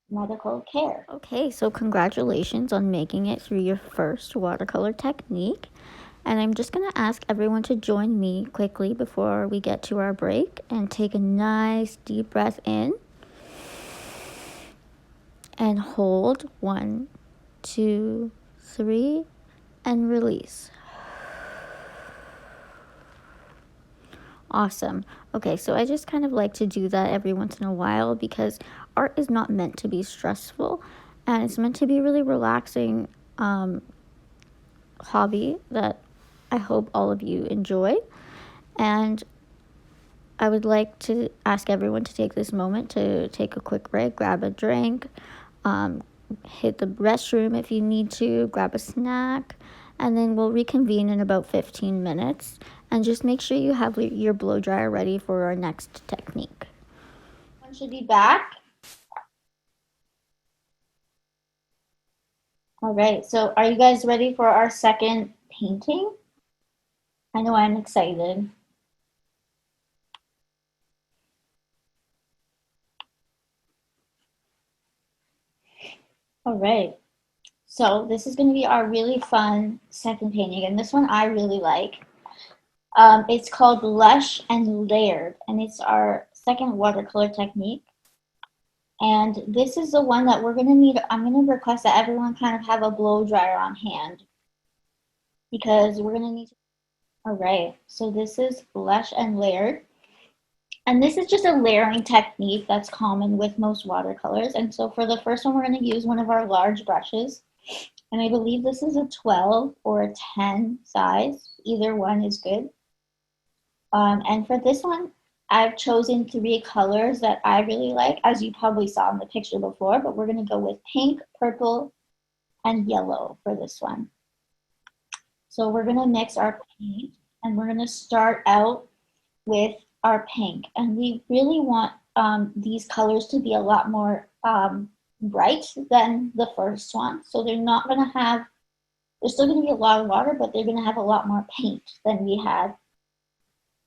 medical care. Okay, so congratulations on making it through your first watercolor technique. And I'm just going to ask everyone to join me quickly before we get to our break and take a nice deep breath in and hold 1, 2, 3, and release. Awesome. Okay, so I just kind of like to do that every once in a while because art is not meant to be stressful and it's meant to be a really relaxing hobby that I hope all of you enjoy. And I would like to ask everyone to take this moment to take a quick break, grab a drink, hit the restroom if you need to, grab a snack, and then we'll reconvene in about 15 minutes. And just make sure you have your blow dryer ready for our next technique. One should be back. All right, so are you guys ready for our second painting? I know I'm excited. All right, so this is going to be our really fun second painting, and this one I really like. It's called Lush and Layered, and it's our second watercolor technique. And this is the one that we're going to need. I'm going to request that everyone kind of have a blow dryer on hand because we're going to need to. All right, so this is blush and layered. And this is just a layering technique that's common with most watercolors. And so for the first one, we're going to use one of our large brushes. And I believe this is a 12 or a 10 size. Either one is good. And for this one, I've chosen 3 colors that I really like, as you probably saw in the picture before, but we're going to go with pink, purple, and yellow for this one. So we're going to mix our paint, and we're going to start out with our pink. And we really want these colors to be a lot more bright than the first one. So they're not going to have, there's still going to be a lot of water, but they're going to have a lot more paint than we had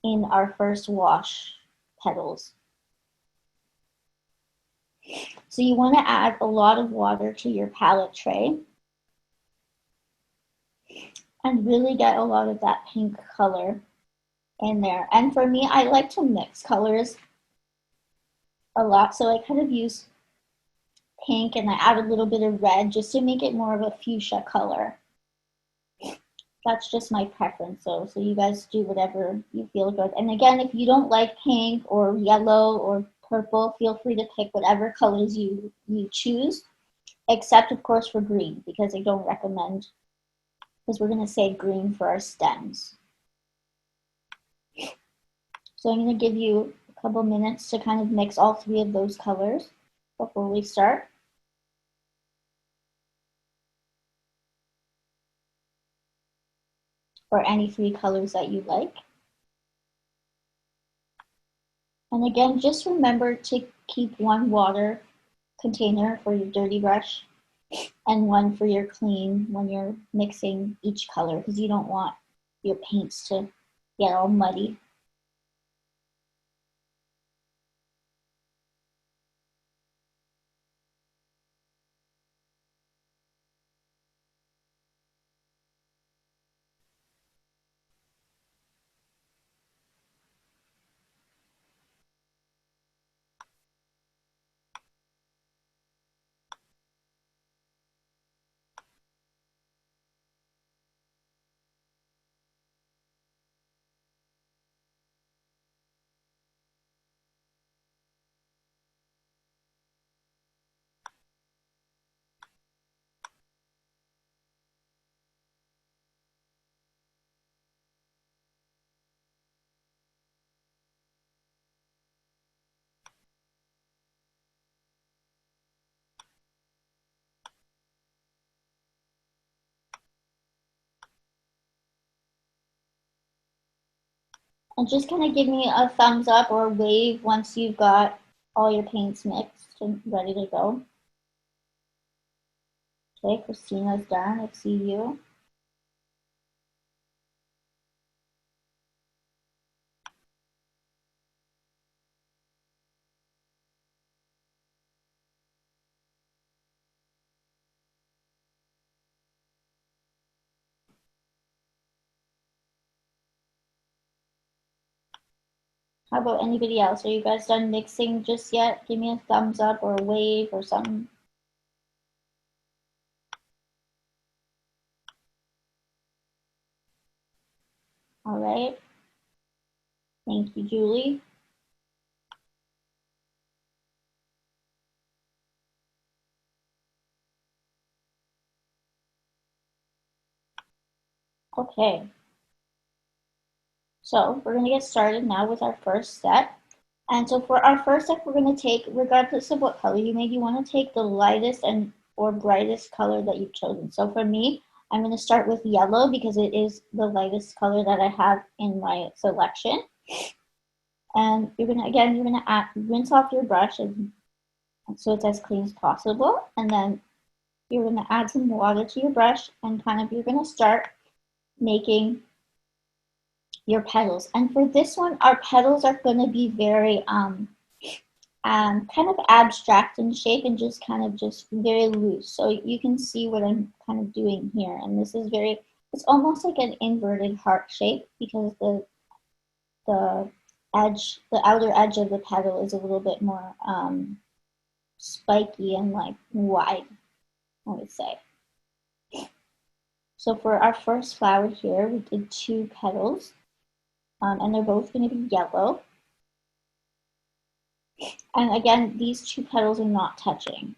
in our first wash petals. So you want to add a lot of water to your palette tray and really get a lot of that pink color in there. And for me, I like to mix colors a lot, so I kind of use pink and I add a little bit of red just to make it more of a fuchsia color. That's just my preference, so you guys do whatever you feel good. And again, if you don't like pink or yellow or purple, feel free to pick whatever colors you choose, except of course for green, because I don't recommend, because we're going to save green for our stems. So I'm going to give you a couple minutes to kind of mix all 3 of those colors before we start. Or any 3 colors that you like. And again, just remember to keep 1 water container for your dirty brush and 1 for your clean when you're mixing each color, because you don't want your paints to get all muddy. And just kind of give me a thumbs up or a wave once you've got all your paints mixed and ready to go. Okay, Christina's done. I see you. How about anybody else? Are you guys done mixing just yet? Give me a thumbs up or a wave or something. All right. Thank you, Julie. Okay. So we're going to get started now with our first step. And so for our first step, we're going to take, regardless of what color you made, you want to take the lightest and or brightest color that you've chosen. So for me, I'm going to start with yellow because it is the lightest color that I have in my selection. And you're going to rinse off your brush and so it's as clean as possible. And then you're going to add some water to your brush and you're going to start making your petals. And for this one, our petals are going to be very kind of abstract in shape and just very loose. So you can see what I'm kind of doing here. And this is it's almost like an inverted heart shape because the edge, the outer edge of the petal is a little bit more spiky and like wide, I would say. So for our first flower here, we did 2 petals, and they're both going to be yellow. And again, these 2 petals are not touching.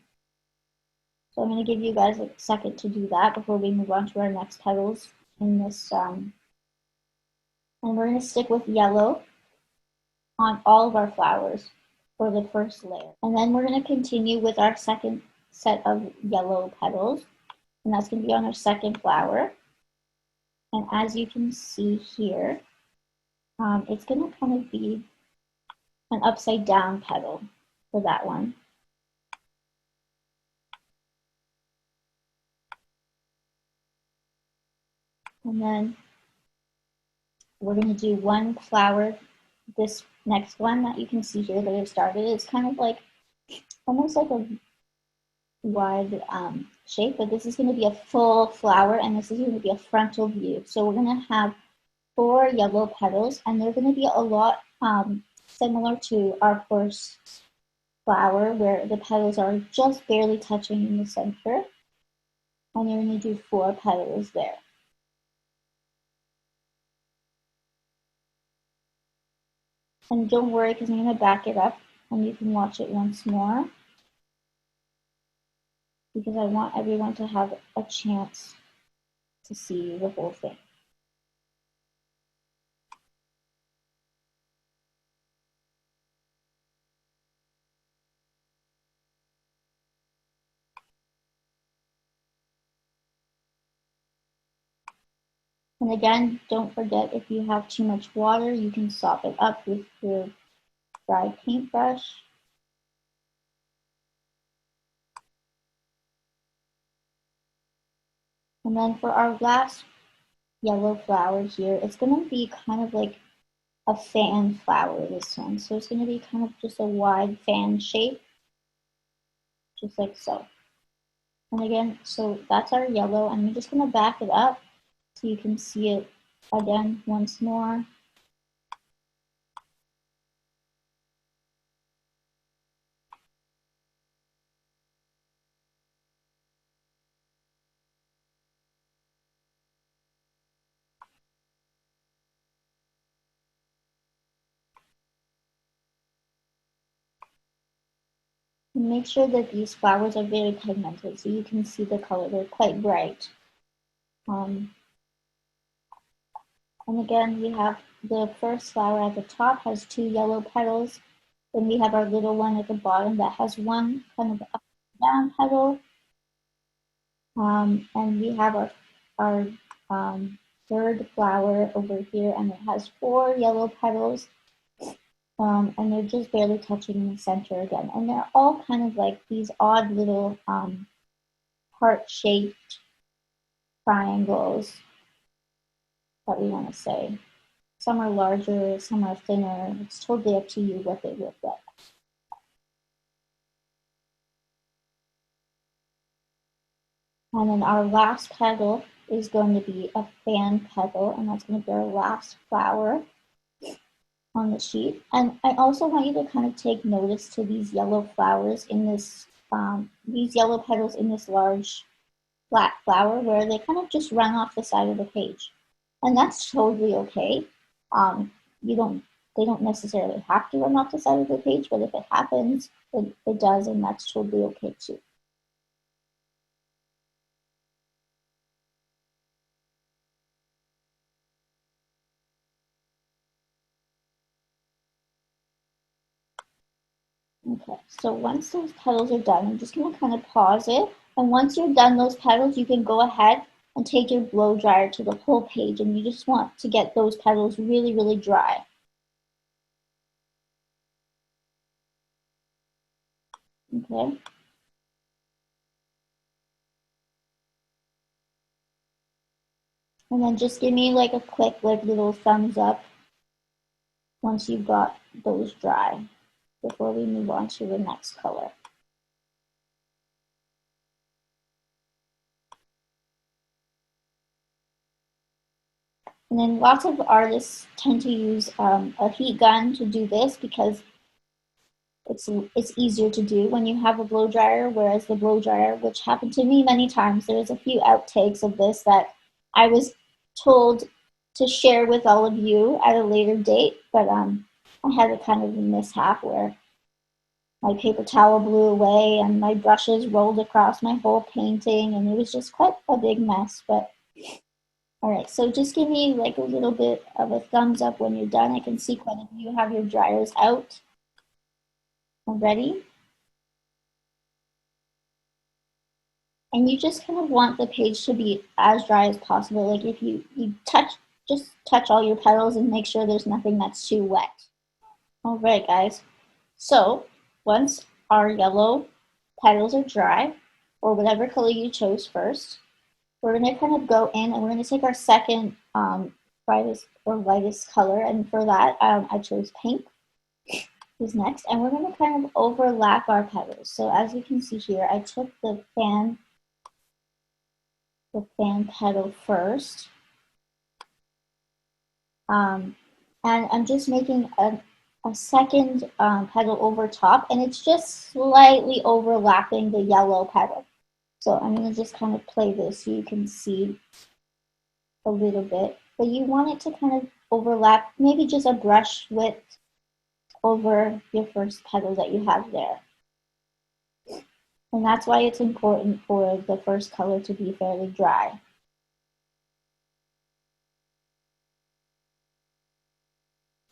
So I'm going to give you guys a second to do that before we move on to our next petals in this. And we're going to stick with yellow on all of our flowers for the first layer. And then we're going to continue with our second set of yellow petals. And that's going to be on our second flower. And as you can see here, it's going to kind of be an upside down petal for that one. And then we're going to do 1 flower. This next one that you can see here that I've started is kind of like, almost like a wide shape, but this is going to be a full flower, and this is going to be a frontal view. So we're going to have 4 yellow petals, and they're going to be a lot similar to our first flower, where the petals are just barely touching in the center, and you're going to do 4 petals there. And don't worry, because I'm going to back it up, and you can watch it once more, because I want everyone to have a chance to see the whole thing. And again, don't forget, if you have too much water, you can sop it up with your dry paintbrush. And then for our last yellow flower here, it's going to be kind of like a fan flower, this one. So it's going to be kind of just a wide fan shape, just like so. And again, so that's our yellow, and I'm just going to back it up so you can see it again once more. And make sure that these flowers are very pigmented so you can see the color. They're quite bright. And again, we have the first flower at the top has 2 yellow petals. Then we have our little one at the bottom that has 1 kind of up and down petal. And we have our third flower over here, and it has 4 yellow petals. And they're just barely touching in the center again. And they're all kind of like these odd little heart-shaped triangles that we want to say. Some are larger, some are thinner. It's totally up to you what they look like. And then our last petal is going to be a fan petal, and that's going to be our last flower on the sheet. And I also want you to kind of take notice to these yellow flowers in this, these yellow petals in this large flat flower, where they kind of just run off the side of the page. And that's totally okay. They don't necessarily have to run off the side of the page, but if it happens, it does, and that's totally okay too. Okay, so once those petals are done, I'm just going to kind of pause it. And once you're done those petals, you can go ahead and take your blow dryer to the whole page, and you just want to get those petals really, really dry. Okay. And then just give me like a quick little thumbs up once you've got those dry before we move on to the next color. And then lots of artists tend to use a heat gun to do this because it's easier to do when you have a blow dryer, whereas the blow dryer, which happened to me many times, there's a few outtakes of this that I was told to share with all of you at a later date, but I had a kind of a mishap where my paper towel blew away and my brushes rolled across my whole painting, and it was just quite a big mess. But all right, so just give me like a little bit of a thumbs up when you're done. I can see quite a few have your dryers out already. And you just kind of want the page to be as dry as possible. Like if you just touch all your petals and make sure there's nothing that's too wet. All right, guys. So once our yellow petals are dry, or whatever color you chose first, we're going to kind of go in and we're going to take our second brightest or lightest color. And for that, I chose pink is next. And we're going to kind of overlap our petals. So as you can see here, I took the fan petal first. And I'm just making a second petal over top, and it's just slightly overlapping the yellow petal. So I'm going to just kind of play this so you can see a little bit. But you want it to kind of overlap, maybe just a brush width over your first petal that you have there. And that's why it's important for the first color to be fairly dry.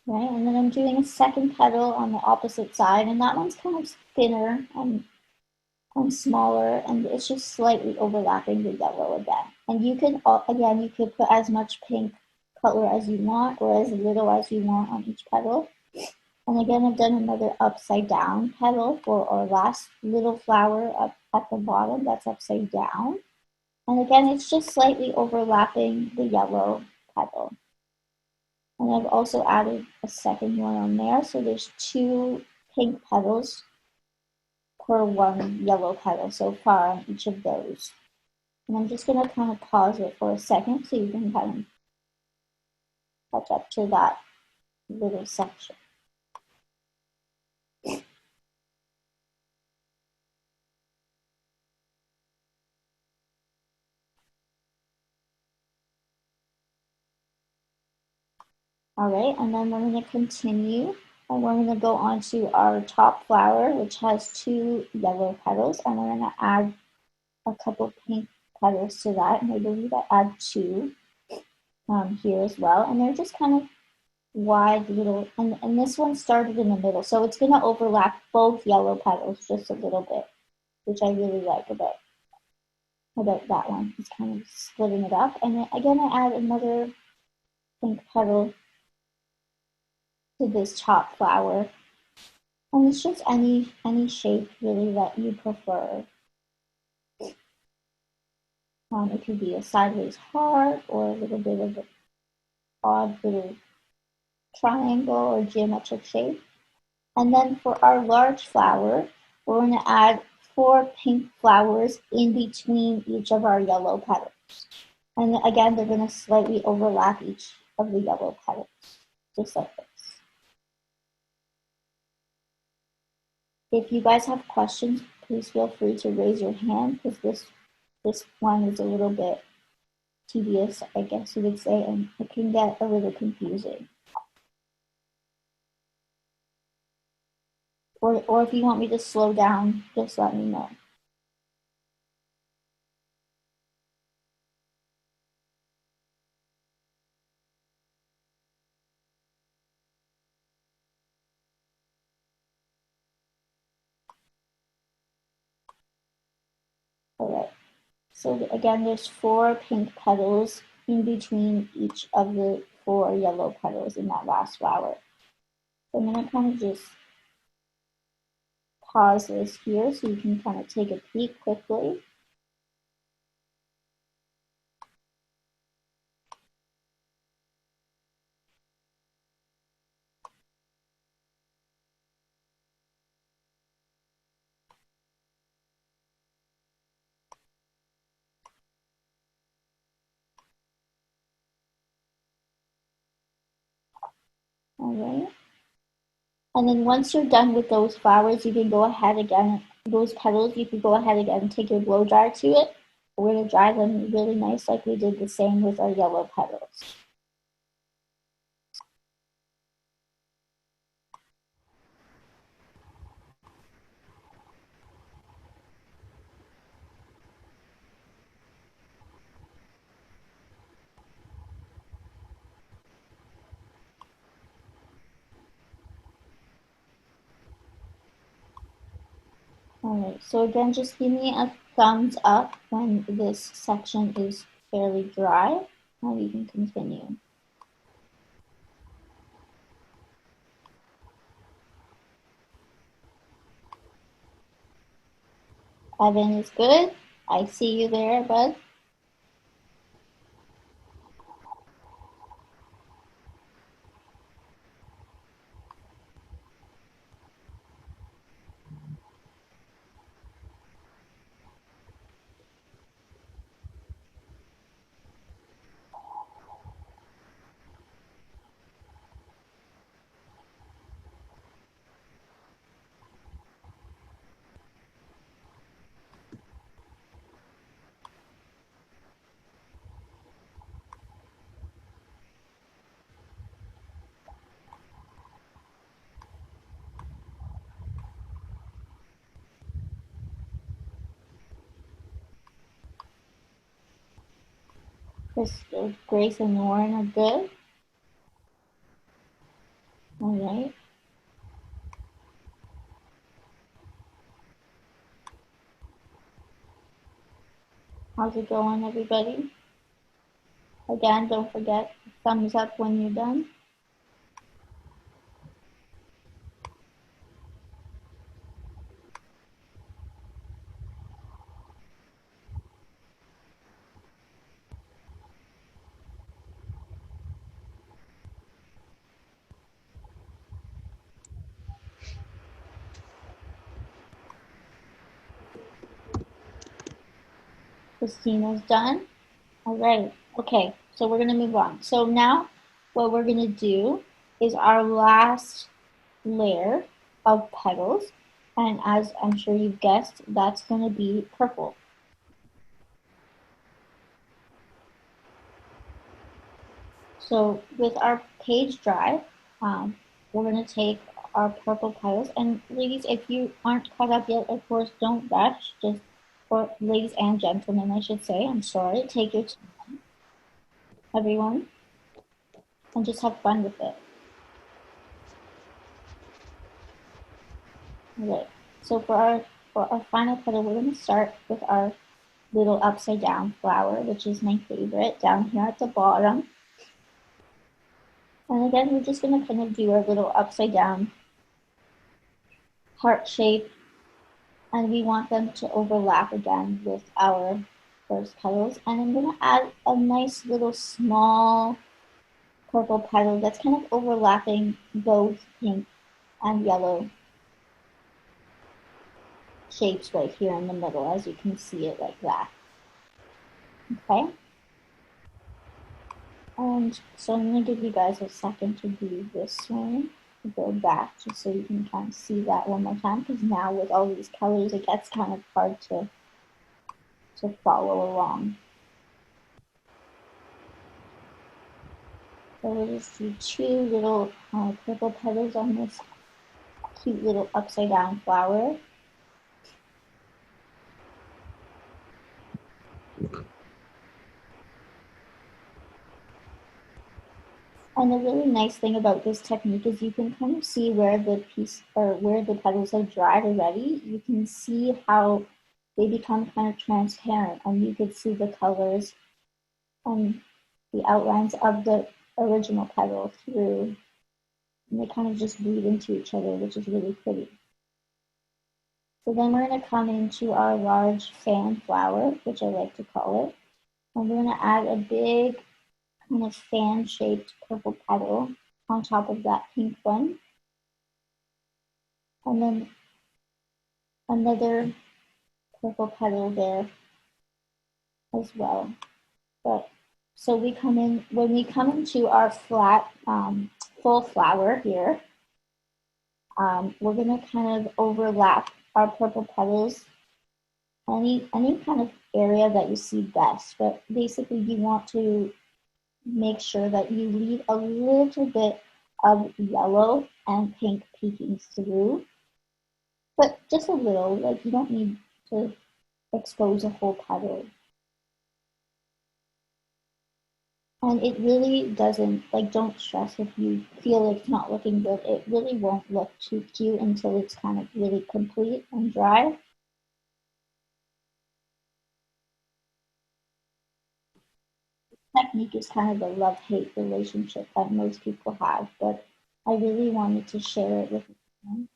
Right, and then I'm doing a second petal on the opposite side, and that one's kind of thinner and smaller, and it's just slightly overlapping the yellow again. And you can, again, you could put as much pink color as you want or as little as you want on each petal. And again, I've done another upside down petal for our last little flower up at the bottom that's upside down. And again, it's just slightly overlapping the yellow petal. And I've also added a second one on there, so there's 2 pink petals per 1 yellow petal so far on each of those. And I'm just going to kind of pause it for a second so you can kind of catch up to that little section. All right, and then we're going to continue, and we're going to go on to our top flower, which has 2 yellow petals, and we're going to add a couple pink petals to that, and I believe I add 2 here as well, and they're just kind of wide little, and this one started in the middle, so it's going to overlap both yellow petals just a little bit, which I really like about that one. It's kind of splitting it up, and then again I add another pink petal to this top flower, and it's just any shape really that you prefer. It could be a sideways heart or a little bit of an odd little triangle or geometric shape. And then for our large flower, we're going to add 4 pink flowers in between each of our yellow petals. And again, they're going to slightly overlap each of the yellow petals, just like this. If you guys have questions, please feel free to raise your hand, because this one is a little bit tedious, I guess you would say, and it can get a little confusing. Or if you want me to slow down, just let me know. All right. So again, there's 4 pink petals in between each of the 4 yellow petals in that last flower. So I'm going to kind of just pause this here so you can kind of take a peek quickly. All right. And then once you're done with those flowers, you can go ahead again, those petals, you can go ahead again and take your blow dryer to it. We're going to dry them really nice like we did the same with our yellow petals. Alright, so again, just give me a thumbs up when this section is fairly dry, and we can continue. Evan is good. I see you there, bud. Crystal, Grace, and Lauren are good. Alright. How's it going, everybody? Again, don't forget, thumbs up when you're done. Christina's done. All right, okay, so we're gonna move on. So now what we're gonna do is our last layer of petals, and as I'm sure you've guessed, that's gonna be purple. So with our page dry, we're gonna take our purple petals, and ladies, if you aren't caught up yet, of course, don't rush, just, or ladies and gentlemen, I should say, I'm sorry, take your time, everyone, and just have fun with it. Okay, so for our final petal, we're going to start with our little upside down flower, which is my favorite, down here at the bottom. And again, we're just going to kind of do our little upside down heart shape, and we want them to overlap again with our first petals. And I'm going to add a nice little small purple petal that's kind of overlapping both pink and yellow shapes right here in the middle, as you can see it like that. Okay, and so I'm going to give you guys a second to do this one, to go back just so you can kind of see that one more time, because now with all these colors it gets kind of hard to follow along. So we'll just do two little purple petals on this cute little upside down flower. And the really nice thing about this technique is you can kind of see where the piece or where the petals are dried already. You can see how they become kind of transparent, and you could see the colors and the outlines of the original petal through, and they kind of just bleed into each other, which is really pretty. So then we're going to come into our large fan flower, which I like to call it. And we're going to add a big kind of fan-shaped purple petal on top of that pink one. And then another purple petal there as well. But so we come in, when we come into our flat full flower here. We're going to kind of overlap our purple petals any kind of area that you see best, but basically you want to make sure that you leave a little bit of yellow and pink peeking through, but just a little, like you don't need to expose a whole petal. And it really doesn't, like, don't stress if you feel like it's not looking good. It really won't look too cute until it's kind of really complete and dry. Technique is kind of a love-hate relationship that most people have, but I really wanted to share it with you.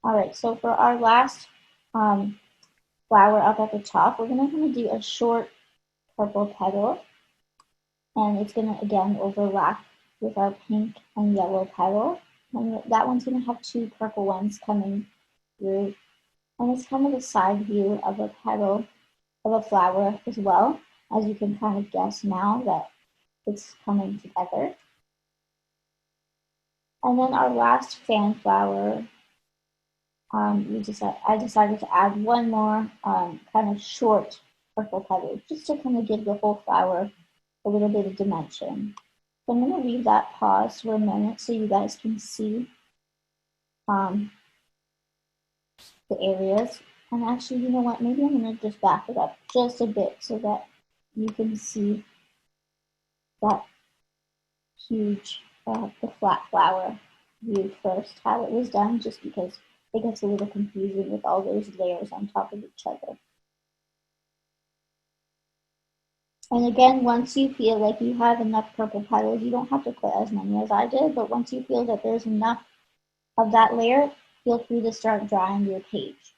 All right, so for our last flower up at the top, we're going to do a short purple petal, and it's going to again overlap with our pink and yellow petal, and that one's going to have two purple ones coming through, and it's kind of a side view of a petal of a flower as well, as you can kind of guess now that it's coming together. And then our last fan flower, I decided to add one more kind of short purple petal, just to kind of give the whole flower a little bit of dimension. So I'm going to leave that pause for a minute so you guys can see the areas. And actually, you know what, maybe I'm going to just back it up just a bit so that you can see that huge, the flat flower view first, how it was done, just because it gets a little confusing with all those layers on top of each other. And again, once you feel like you have enough purple petals, you don't have to put as many as I did, but once you feel that there's enough of that layer, feel free to start drawing your page.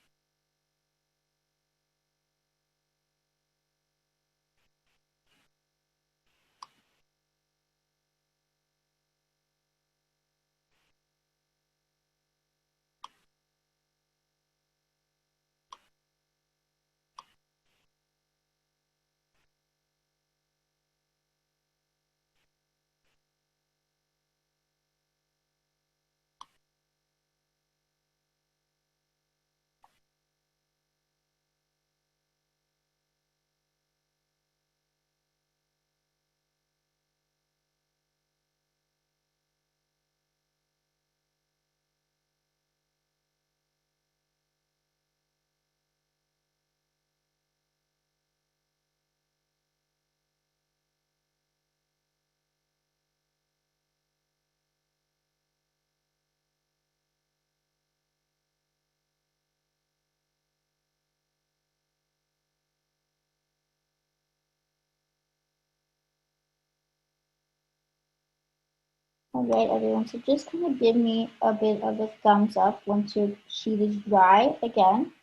All right, everyone, so just kind of give me a bit of a thumbs up once your sheet is dry again.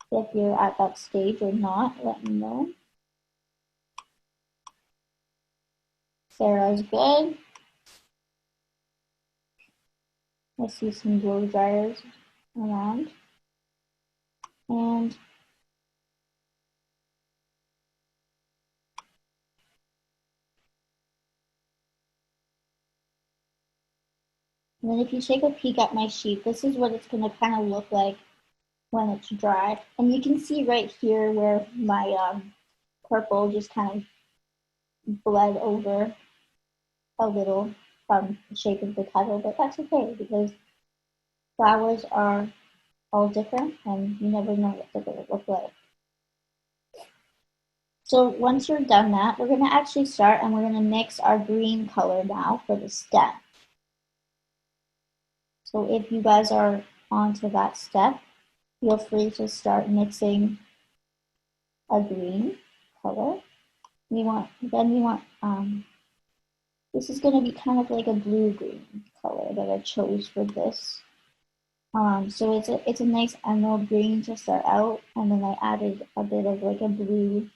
If you're at that stage or not, let me know. Sarah's good. I see some blow dryers around. And then if you take a peek at my sheet, this is what it's going to kind of look like when it's dry. And you can see right here where my purple just kind of bled over a little from the shape of the petal, but that's okay because flowers are all different and you never know what they're going to look like. So once you're done that, we're going to actually start and we're going to mix our green color now for the stem. So if you guys are onto that step, feel free to start mixing a green color. This is going to be kind of like a blue-green color that I chose for this. So it's a nice emerald green to start out, and then I added a bit of like a blue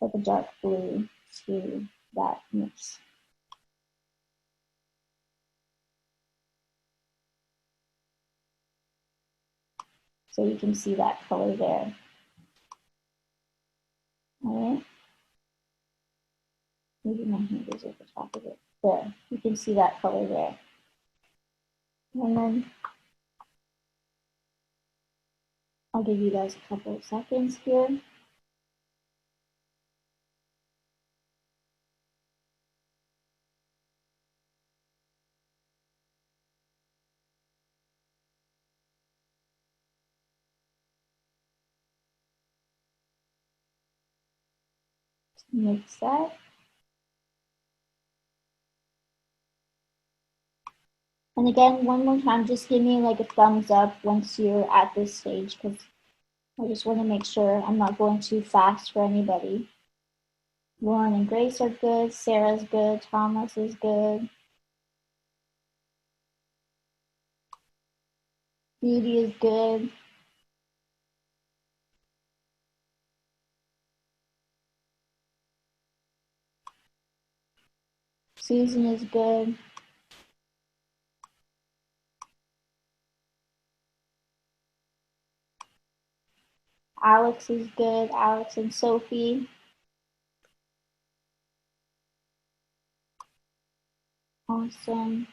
like a dark blue to that mix. So you can see that color there. All right. Maybe my hand is at the top of it. There, you can see that color there. And then I'll give you guys a couple of seconds here. Mix that. And again, one more time, just give me like a thumbs up once you're at this stage, because I just want to make sure I'm not going too fast for anybody. Lauren and Grace are good. Sarah's good. Thomas is good. Beauty is good. Susan is good. Alex is good. Alex and Sophie. Awesome.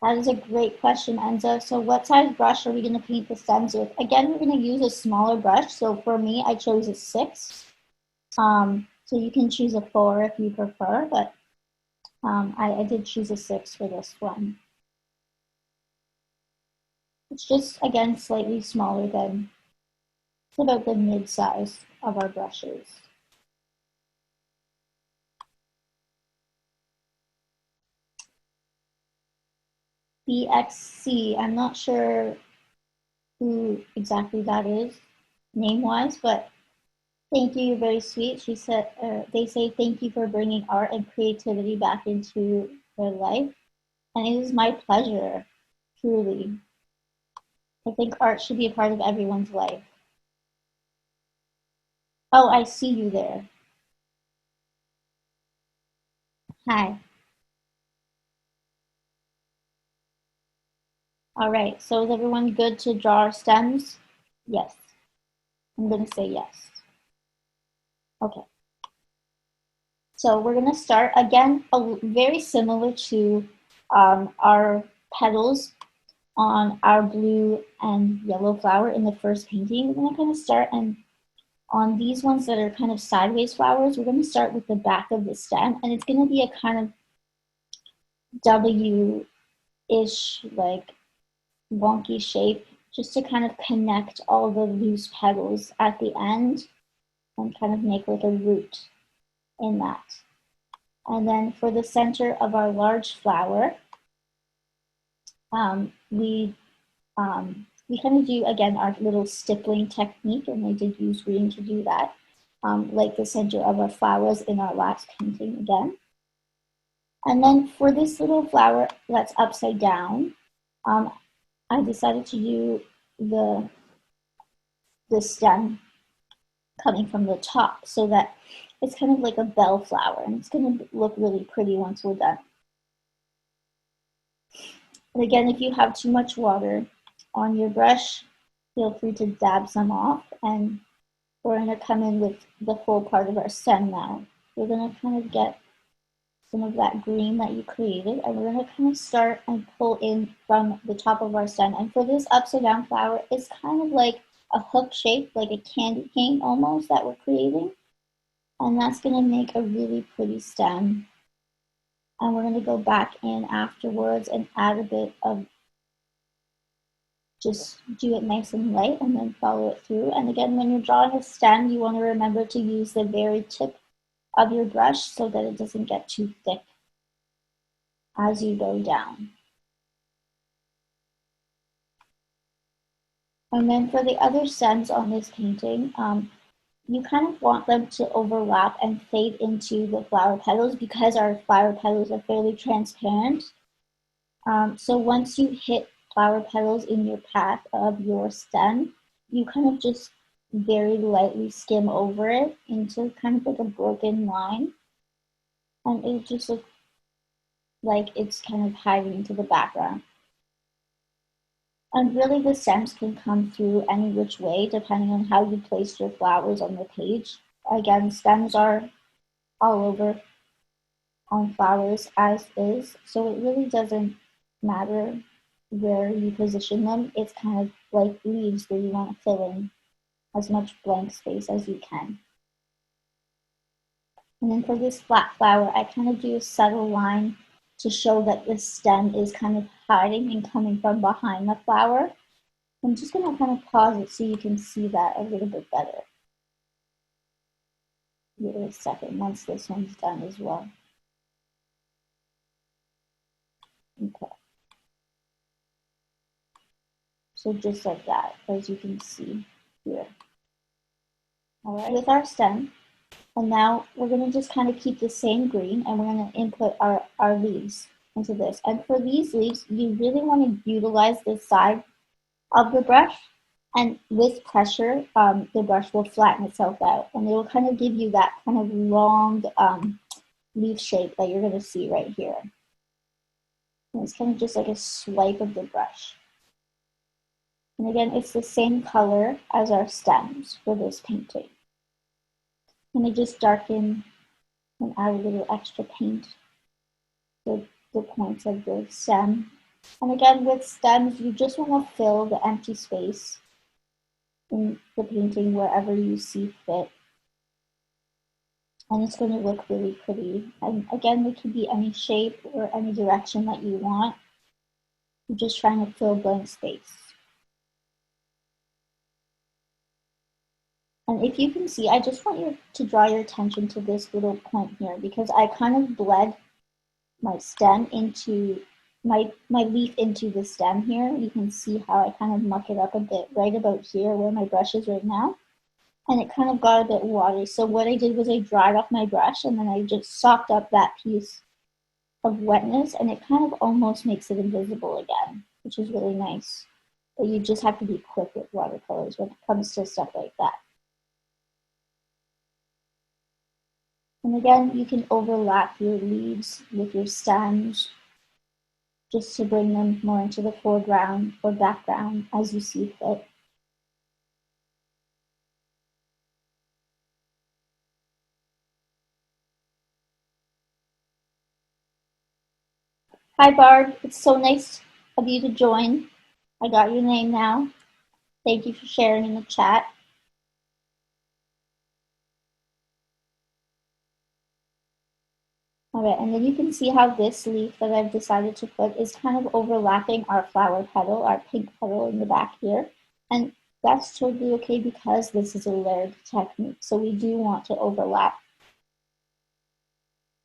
That is a great question, Enza. So what size brush are we going to paint the stems with? Again, we're going to use a smaller brush. So for me, I chose a 6. So you can choose a 4 if you prefer, but I did choose a 6 for this one. It's just, again, slightly smaller than, it's about the mid-size of our brushes. BXC, I'm not sure who exactly that is name-wise, but thank you, you're very sweet. She said, they say thank you for bringing art and creativity back into their life. And it is my pleasure, truly. I think art should be a part of everyone's life. Oh, I see you there. Hi. All right, so is everyone good to draw our stems? Yes. I'm going to say yes. Okay. So we're going to start, again, very similar to our petals on our blue and yellow flower in the first painting. We're going to kind of start, and on these ones that are kind of sideways flowers, we're going to start with the back of the stem, and it's going to be a kind of W-ish, like wonky shape, just to kind of connect all the loose petals at the end and kind of make like a root in that. And then for the center of our large flower, we kind of do, again, our little stippling technique, and I did use green to do that, like the center of our flowers in our last painting again. And then for this little flower that's upside down, I decided to do the stem coming from the top so that it's kind of like a bell flower, and it's going to look really pretty once we're done. And again, if you have too much water on your brush, feel free to dab some off, and we're going to come in with the full part of our stem now. We're going to kind of get some of that green that you created, and we're going to kind of start and pull in from the top of our stem. And for this upside down flower, it's kind of like a hook shape, like a candy cane almost, that we're creating. And that's going to make a really pretty stem. And we're going to go back in afterwards and add a bit of, just do it nice and light and then follow it through. And again, when you're drawing a stem, you want to remember to use the very tip of your brush so that it doesn't get too thick as you go down. And then for the other stems on this painting, you kind of want them to overlap and fade into the flower petals because our flower petals are fairly transparent. So once you hit flower petals in your path of your stem, you kind of just very lightly skim over it into kind of like a broken line, and it just looks like it's kind of hiding into the background. And really the stems can come through any which way depending on how you place your flowers on the page. Again, stems are all over on flowers as is, so it really doesn't matter where you position them. It's kind of like leaves where you want to fill in as much blank space as you can. And then for this flat flower, I kind of do a subtle line to show that the stem is kind of hiding and coming from behind the flower. I'm just going to kind of pause it so you can see that a little bit better. Give it a second once this one's done as well. Okay. So just like that, as you can see here. All right, with our stem, and now we're going to just kind of keep the same green, and we're going to input our leaves into this. And for these leaves, you really want to utilize the side of the brush, and with pressure, the brush will flatten itself out, and it will kind of give you that kind of long leaf shape that you're going to see right here. And it's kind of just like a swipe of the brush. And again, it's the same color as our stems for this painting. Let me just darken and add a little extra paint to the points of the stem. And again, with stems, you just want to fill the empty space in the painting wherever you see fit. And it's going to look really pretty. And again, it can be any shape or any direction that you want. You're just trying to fill blank space. And if you can see, I just want you to draw your attention to this little point here, because I kind of bled my stem into, my leaf into the stem here. You can see how I kind of muck it up a bit right about here where my brush is right now. And it kind of got a bit watery. So what I did was I dried off my brush, and then I just soaked up that piece of wetness, and it kind of almost makes it invisible again, which is really nice. But you just have to be quick with watercolors when it comes to stuff like that. And again, you can overlap your leaves with your stems just to bring them more into the foreground or background as you see fit. Hi Barb, it's so nice of you to join. I got your name now. Thank you for sharing in the chat. All right, and then you can see how this leaf that I've decided to put is kind of overlapping our flower petal, our pink petal in the back here. And that's totally okay because this is a layered technique. So we do want to overlap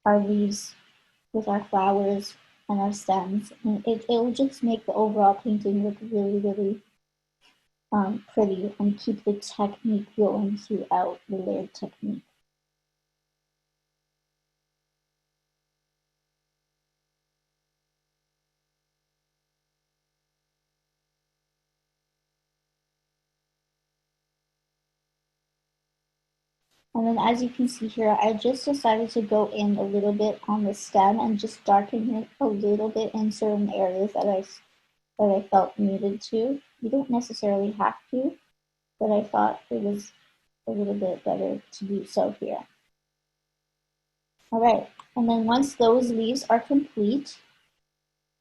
our leaves with our flowers and our stems. And it'll just make the overall painting look really, really pretty and keep the technique going throughout the layered technique. And then as you can see here, I just decided to go in a little bit on the stem and just darken it a little bit in certain areas that I felt needed to. You don't necessarily have to, but I thought it was a little bit better to do so here. All right, and then once those leaves are complete,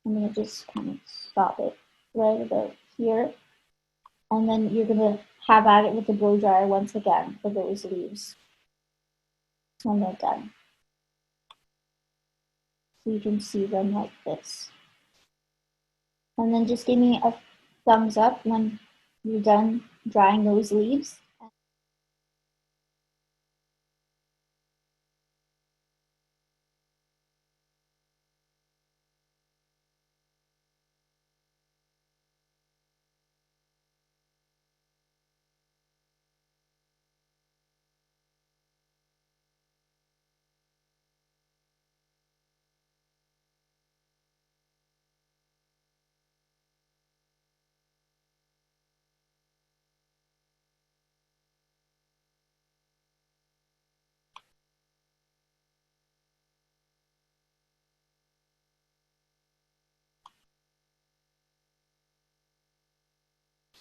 I'm gonna just kind of stop it right about here. And then you're gonna have at it with the blow dryer once again for those leaves when they're done. So you can see them like this. And then just give me a thumbs up when you're done drying those leaves.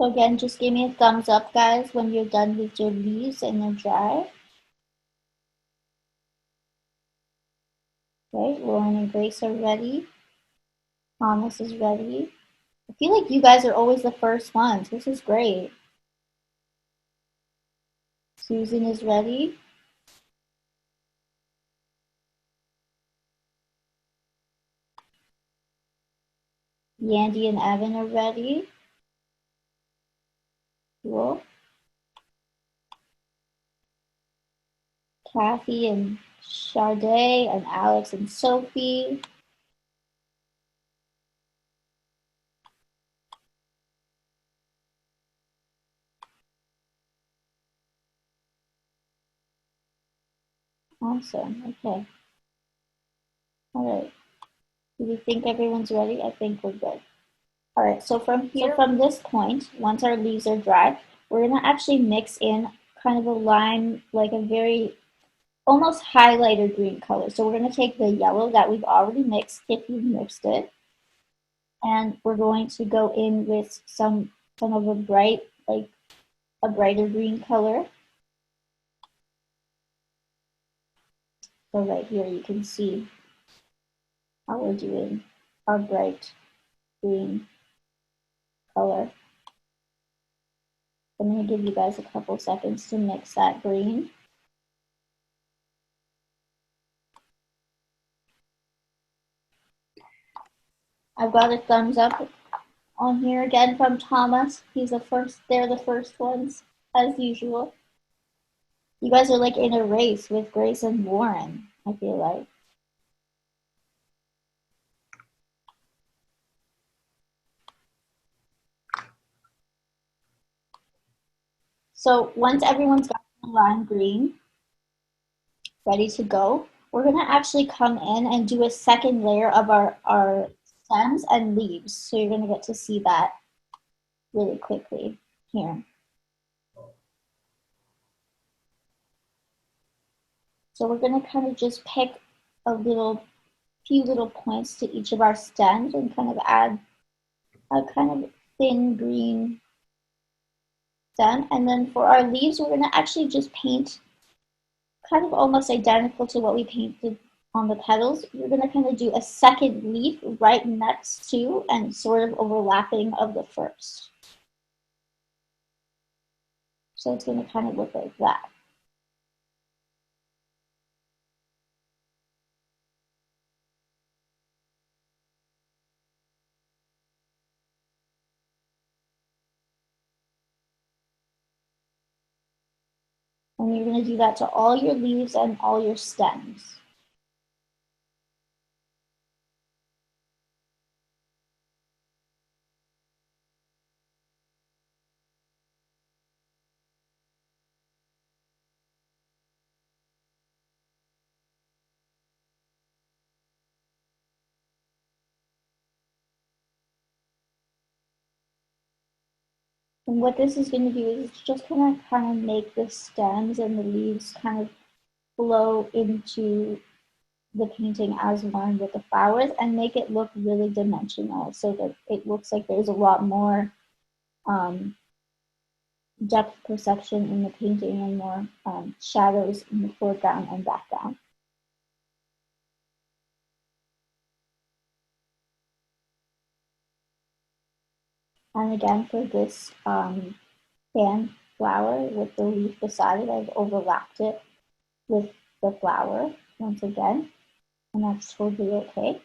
So again, just give me a thumbs up, guys, when you're done with your leaves and they're dry. Okay, Lauren and Grace are ready. Thomas is ready. I feel like you guys are always the first ones. This is great. Susan is ready. Yandy and Evan are ready. Cool. Kathy and Sade and Alex and Sophie. Awesome. Okay. All right. Do we think everyone's ready? I think we're good. All right. So from here, from this point, once our leaves are dry, we're gonna actually mix in kind of a lime, like a very almost highlighter green color. So we're gonna take the yellow that we've already mixed, if you've mixed it, and we're going to go in with some of a bright, like a brighter green color. So right here you can see how we're doing our bright green color. I'm going to give you guys a couple seconds to mix that green. I've got a thumbs up on here again from Thomas. He's the first, they're the first ones, as usual. You guys are like in a race with Grace and Warren, I feel like. So once everyone's got the lime green ready to go, we're gonna actually come in and do a second layer of our stems and leaves. So you're gonna get to see that really quickly here. So we're gonna kind of just pick a few little points to each of our stems and kind of add a kind of thin green stem. And then for our leaves, we're gonna actually just paint kind of almost identical to what we painted on the petals. You're going to kind of do a second leaf right next to and sort of overlapping of the first. So it's going to kind of look like that. And you're going to do that to all your leaves and all your stems. And what this is going to do is it's just going to kind of make the stems and the leaves kind of flow into the painting as one with the flowers and make it look really dimensional so that it looks like there's a lot more depth perception in the painting and more shadows in the foreground and background. And again, for this fan flower with the leaf beside it, I've overlapped it with the flower once again, and that's totally okay.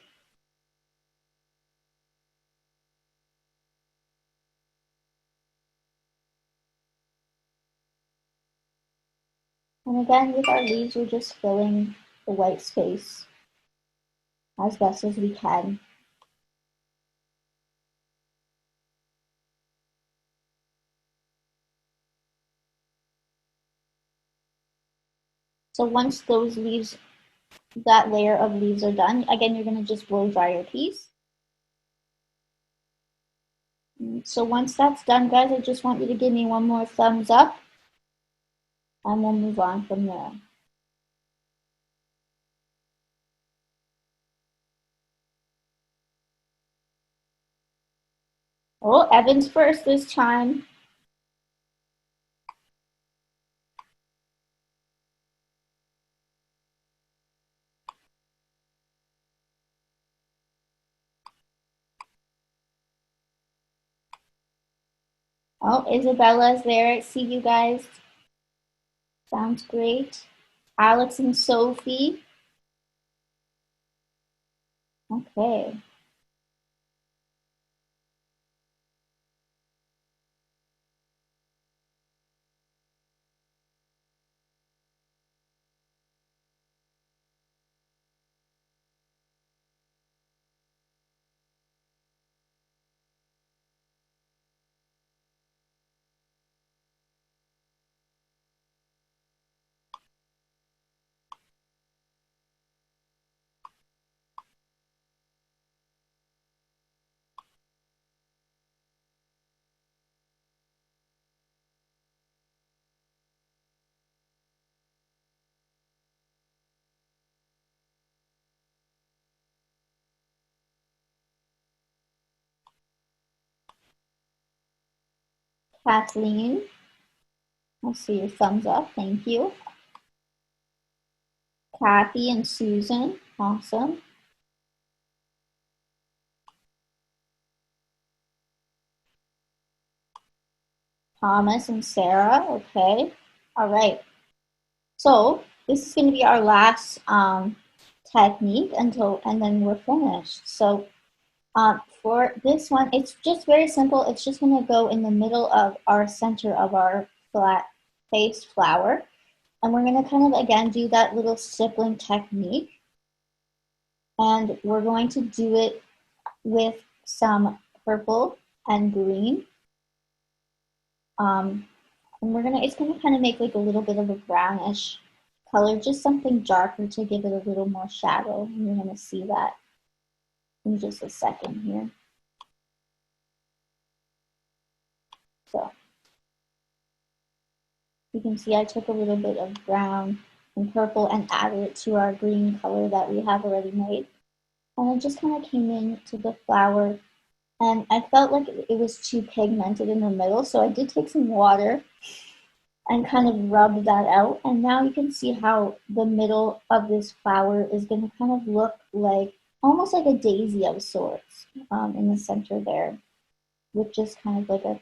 And again, with our leaves, we're just filling the white space as best as we can. So once those leaves, that layer of leaves are done, again, you're going to just blow dry your piece. So once that's done, guys, I just want you to give me one more thumbs up, and we'll move on from there. Oh, Evan's first this time. Oh, Isabella's there. I see you guys. Sounds great. Alex and Sophie. Okay. Kathleen. I see your thumbs up. Thank you. Kathy and Susan. Awesome. Thomas and Sarah. Okay. All right. So this is going to be our last technique and then we're finished. So for this one, it's just very simple. It's just going to go in the middle of our center of our flat face flower. And we're going to kind of, again, do that little stippling technique. And we're going to do it with some purple and green. And it's gonna kind of make like a little bit of a brownish color, just something darker to give it a little more shadow. And you're gonna see that in just a second here. So you can see I took a little bit of brown and purple and added it to our green color that we have already made. And it just kind of came into the flower. And I felt like it was too pigmented in the middle, so I did take some water and kind of rub that out. And now you can see how the middle of this flower is going to kind of look like, almost like a daisy of sorts in the center there, with just kind of like a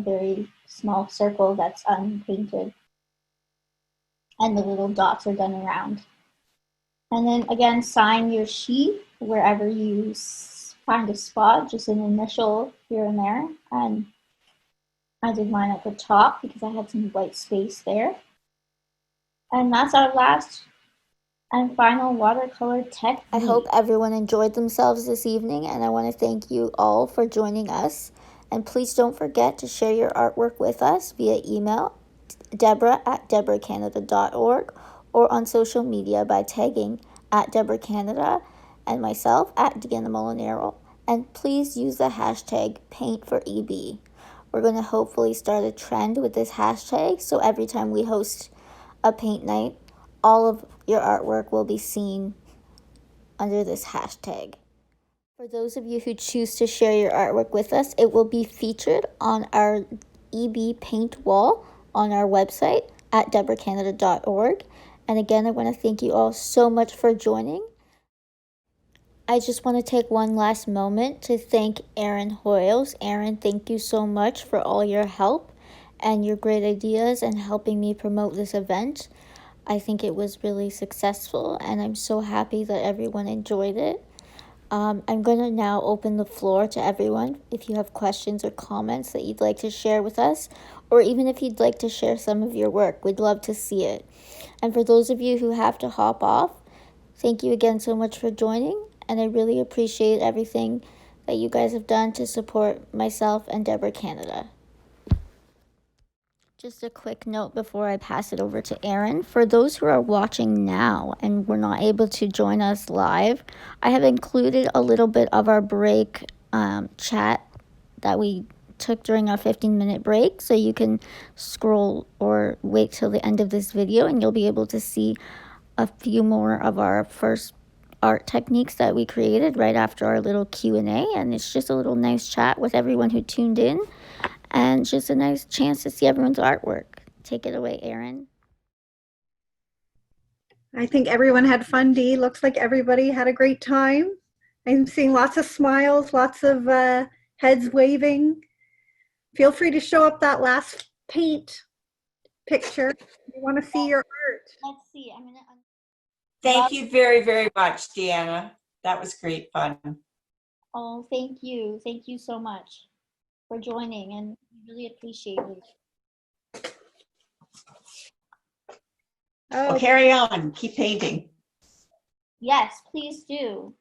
very small circle that's unpainted. And the little dots are done around. And then again, sign your sheet wherever you find a spot, just an initial here and there. And I did mine at the top because I had some white space there. And that's our last and final watercolor technique. I hope everyone enjoyed themselves this evening, and I want to thank you all for joining us. And please don't forget to share your artwork with us via email, debra@debracanada.org, or on social media by tagging @DebraCanada and myself @Deanna Molinaro. And please use the hashtag #PaintForEB. We're going to hopefully start a trend with this hashtag, so every time we host a paint night, all of your artwork will be seen under this hashtag. For those of you who choose to share your artwork with us, it will be featured on our EB paint wall on our website @DebraCanada.org. And again, I want to thank you all so much for joining. I just want to take one last moment to thank Erin Hoyles. Erin, thank you so much for all your help and your great ideas and helping me promote this event. I think it was really successful, and I'm so happy that everyone enjoyed it. I'm going to now open the floor to everyone. If you have questions or comments that you'd like to share with us, or even if you'd like to share some of your work, we'd love to see it. And for those of you who have to hop off, thank you again so much for joining, and I really appreciate everything that you guys have done to support myself and DEBRA Canada. Just a quick note before I pass it over to Erin. For those who are watching now and were not able to join us live, I have included a little bit of our break chat that we took during our 15-minute break, so you can scroll or wait till the end of this video and you'll be able to see a few more of our first art techniques that we created right after our little Q&A, and it's just a little nice chat with everyone who tuned in, and just a nice chance to see everyone's artwork. Take it away, Erin. I think everyone had fun, Dee. Looks like everybody had a great time. I'm seeing lots of smiles, lots of heads waving. Feel free to show up that last paint picture. We want to see your art. Let's see. I'm gonna. Thank you very, very much, Deanna. That was great fun. Oh, thank you. Thank you so much for joining, and really appreciate it. Well, carry on. Keep painting. Yes, please do.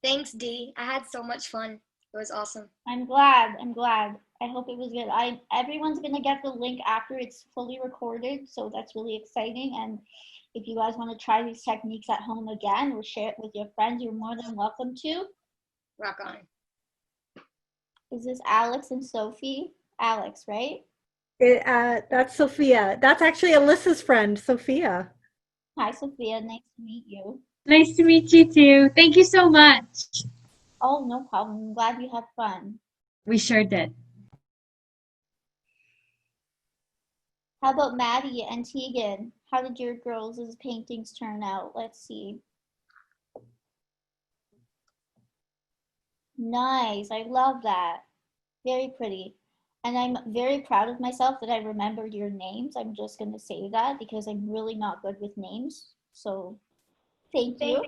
Thanks, Dee. I had so much fun. It was awesome. I'm glad. I'm glad. I hope it was good. Everyone's gonna get the link after it's fully recorded, so that's really exciting. And if you guys want to try these techniques at home again or share it with your friends, you're more than welcome to. Rock on. Is this Alex and Sophie? Alex, right? That's Sophia. That's actually Alyssa's friend, Sophia. Hi, Sophia. Nice to meet you. Nice to meet you too. Thank you so much. Oh, no problem. I'm glad you had fun. We sure did. How about Maddie and Tegan? How did your girls' paintings turn out? Let's see. Nice. I love that. Very pretty. And I'm very proud of myself that I remembered your names. I'm just going to say that because I'm really not good with names. So thank you.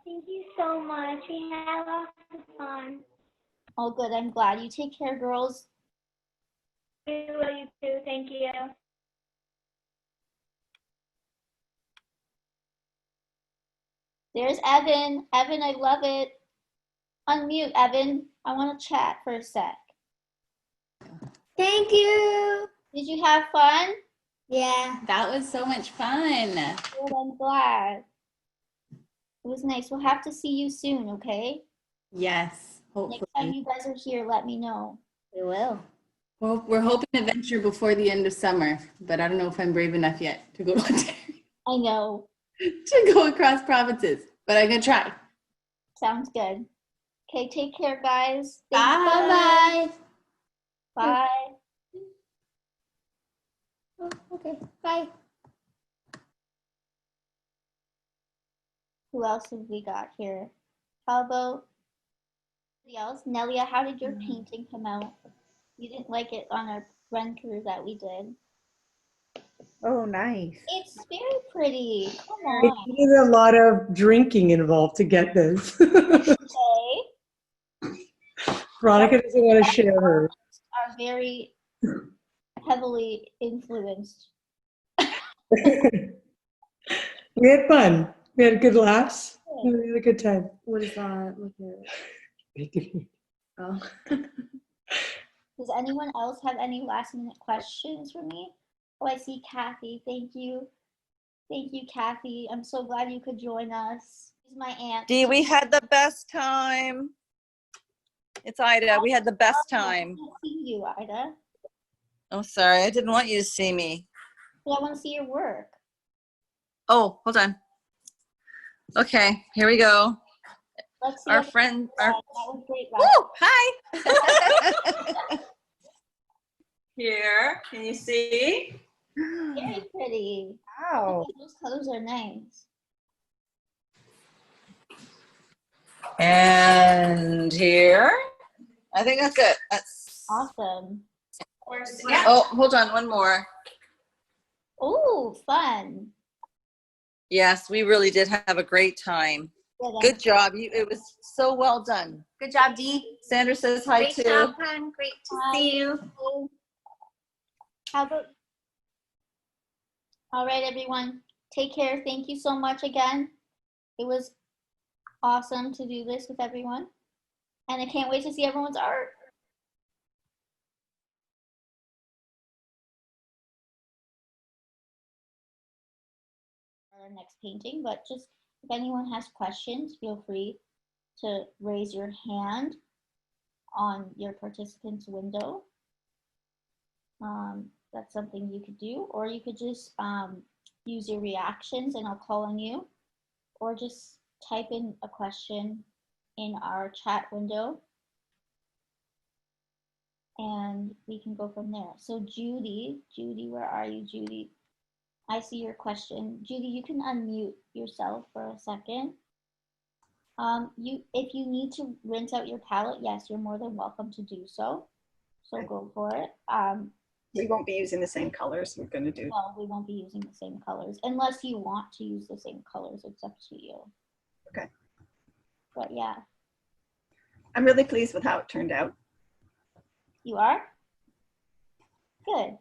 Thank you so much. We had lots of fun. Oh, good. I'm glad. You take care, girls. We will, you too. Thank you. There's Evan. Evan, I love it. Unmute, Evan. I want to chat for a sec. Thank you. Did you have fun? Yeah. That was so much fun. Good, I'm glad. It was nice. We'll have to see you soon, okay? Yes, hopefully. Next time you guys are here, let me know. We will. Well, we're hoping to venture before the end of summer, but I don't know if I'm brave enough yet to go I know. to go across provinces, but I'm gonna try. Sounds good. Okay, take care, guys. Bye-bye. Bye. Oh, okay. Bye. Who else have we got here? How about anybody else? Nelia, how did your painting come out? You didn't like it on our run through that we did. Oh, nice. It's very pretty. Come It on. needed a lot of drinking involved to get this. Okay. Veronica doesn't want to share hers. Are very heavily influenced. We had fun. We had good laughs. We had a good time. What is that? Look at it. Oh. Does anyone else have any last minute questions for me? Oh, I see Kathy. Thank you. Thank you, Kathy. I'm so glad you could join us. This is my aunt. Dee, we had the best time. It's Ida. We had the best time. I can't see you, Ida. Oh, sorry. I didn't want you to see me. But I want to see your work. Oh, hold on. Okay, here we go. Let's see Our friend. that was great. Woo, hi. Here, can you see? Very pretty. Wow. Those colors are nice. And here. I think that's it. That's Awesome. yeah. Oh, hold on, one more. Oh, fun. Yes, we really did have a great time. Good job. It was so well done. Good job, Dee. Sandra says hi Great too. job, hon. Great to see you. How about? All right, everyone. Take care. Thank you so much again. It was awesome to do this with everyone. And I can't wait to see everyone's art. Our next painting, but just if anyone has questions, feel free to raise your hand on your participants window. That's something you could do, or you could just use your reactions and I'll call on you, or just type in a question in our chat window and we can go from there. So Judy, where are you, Judy? I see your question. Judy, you can unmute yourself for a second. If you need to rinse out your palette, yes, you're more than welcome to do so. So go for it. We won't be using the same colors we're going to do. No, we won't be using the same colors unless you want to use the same colors. It's up to you. Okay. But yeah. I'm really pleased with how it turned out. You are? Good.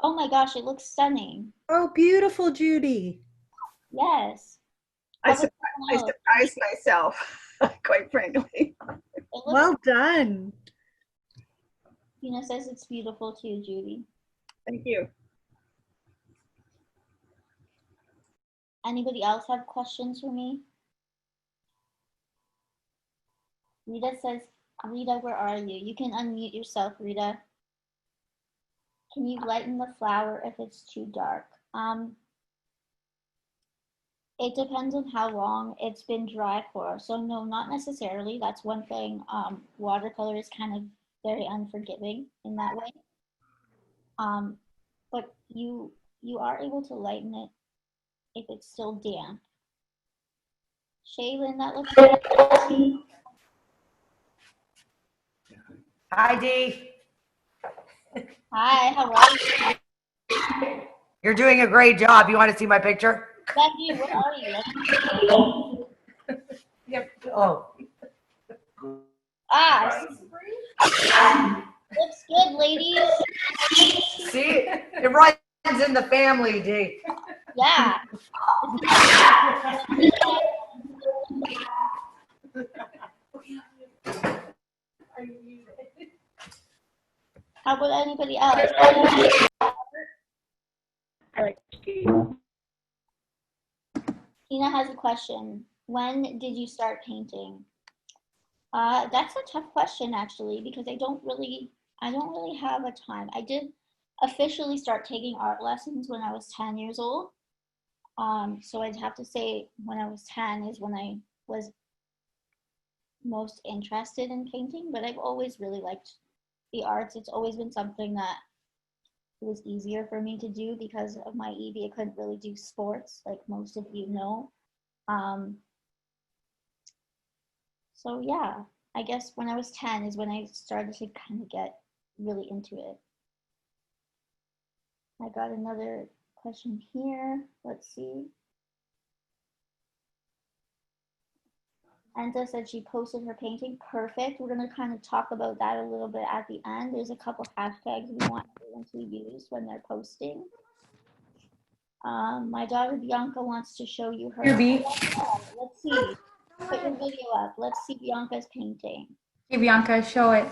Oh my gosh, it looks stunning. Oh, beautiful, Judy. Yes. I surprised myself, quite frankly. Well done. Tina says it's beautiful too, Judy. Thank you. Anybody else have questions for me? Rita says, Rita, where are you? You can unmute yourself, Rita. Can you lighten the flower if it's too dark? It depends on how long it's been dry for. So no, not necessarily. That's one thing. Watercolor is kind of very unforgiving in that way. But you are able to lighten it if it's still damp. Shaylin, that looks good. Hi, Dee. Hi, how are you? You're doing a great job. You want to see my picture? Becky, where are you? Yep. Oh. Looks good, ladies. See, it runs in the family, Dee. Yeah. How about anybody else? Tina has a question. When did you start painting? That's a tough question actually, because I don't really have a time. I did officially start taking art lessons when I was 10 years old. So I'd have to say when I was 10 is when I was most interested in painting, but I've always really liked the arts. It's always been something that it was easier for me to do because of my EB. I couldn't really do sports like most of you know. So yeah, I guess when I was 10 is when I started to kind of get really into it. I got another question here. Let's see. Anta said she posted her painting. Perfect. We're going to kind of talk about that a little bit at the end. There's a couple hashtags we want everyone to use when they're posting. My daughter Bianca wants to show you her. Let's see. Put your video up. Let's see Bianca's painting. Hey, Bianca, show it.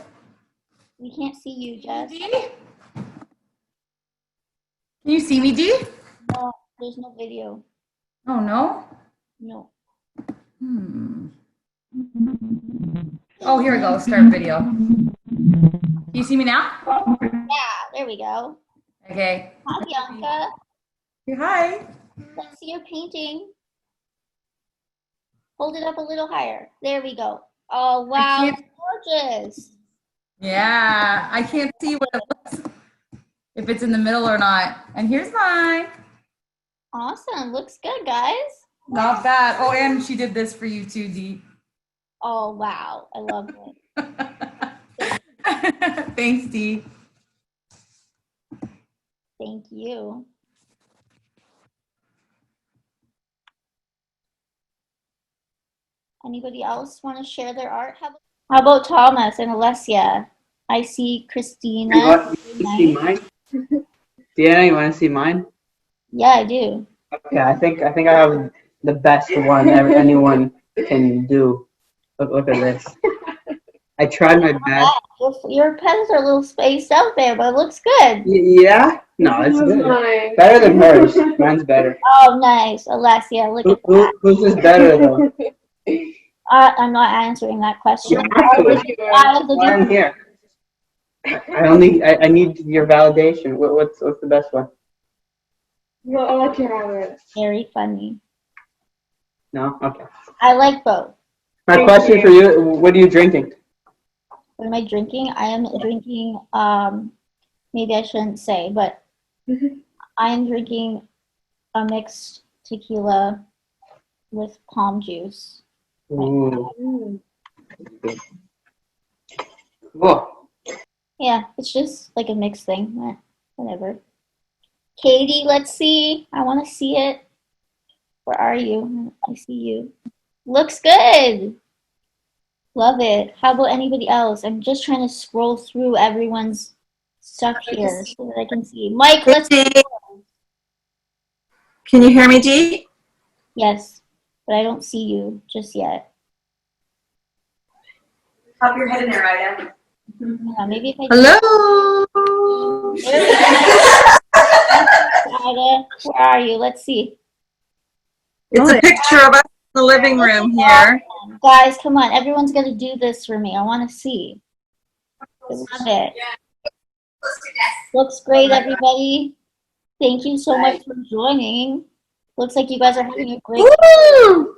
We can't see you, Jess. Can you see me, Dee? No, there's no video. Oh, no? No. Oh, here we go. Start video. Can you see me now? Yeah, there we go. Okay. Hi, Bianca. Hi. Let's see your painting. Hold it up a little higher. There we go. Oh, wow. It's gorgeous. Yeah, I can't see what it looks, if it's in the middle or not. And here's mine. Awesome. Looks good, guys. Not bad. Oh, and she did this for you too, Dee. Oh, wow. I love it. Thanks, Dee. Thank you. Anybody else want to share their art? How about Thomas and Alessia? I see Christina. You want to see mine? Deanna, you want to see mine? Yeah, I do. Okay, I think I have the best one anyone can do. Look at this. I tried my best. Your pens are a little spaced out there, but it looks good. Yeah? No, it's good. Better than hers. Mine's better. Oh, nice. Alessia, look at that. Whose is better, though? I'm not answering that question. I'm here. I need your validation. What's the best one? Very funny. No? Okay. I like both. My question for you, what are you drinking? What am I drinking? I am drinking, maybe I shouldn't say, but I am drinking a mixed tequila with palm juice. Ooh. Cool. Yeah, it's just like a mixed thing. Whatever. Katie, let's see. I want to see it. Where are you? I see you. Looks good. Love it. How about anybody else? I'm just trying to scroll through everyone's stuff here so that I can see. Mike, let's see. Can you hear me, Dee? Yes, but I don't see you just yet. Pop your head in there, Ida. Yeah, maybe if I Hello. Ida, where are you? Let's see. It's a picture of us in the living room here. Guys, come on. Everyone's going to do this for me. I want to see. I love it. Looks great, everybody. Thank you so much for joining. Looks like you guys are having a great time.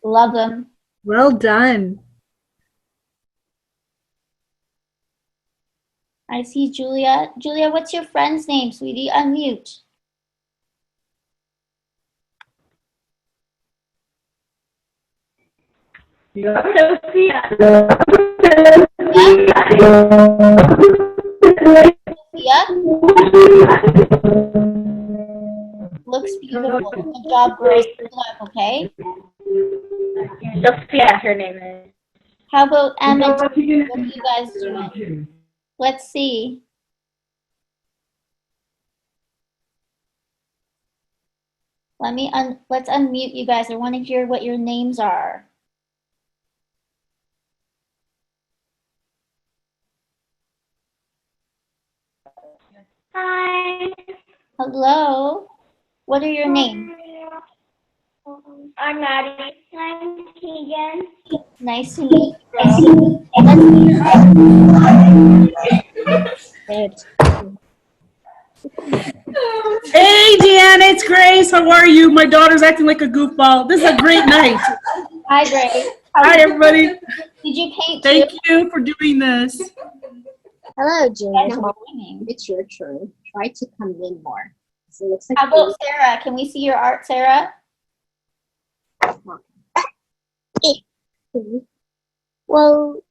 Love them. Well done. I see Julia. Julia, what's your friend's name, sweetie? Unmute. Sophia. Looks beautiful. Good job, girls. Good luck, okay? Sophia, her name is. How about Emma? What are you guys doing? Let's see. Let's unmute you guys. I want to hear what your names are. Hi. Hello. What are your names? I'm Maddie. I'm Keegan. Nice to meet you. Hey, Deanna, it's Grace. How are you? My daughter's acting like a goofball. This is a great night. Hi, Grace. Hi, everybody. Did you paint Thank you for doing this. Hello, Julia. Yes, It's your turn. Try to come in more. So it looks like how about Sarah? Can we see your art, Sarah? Well,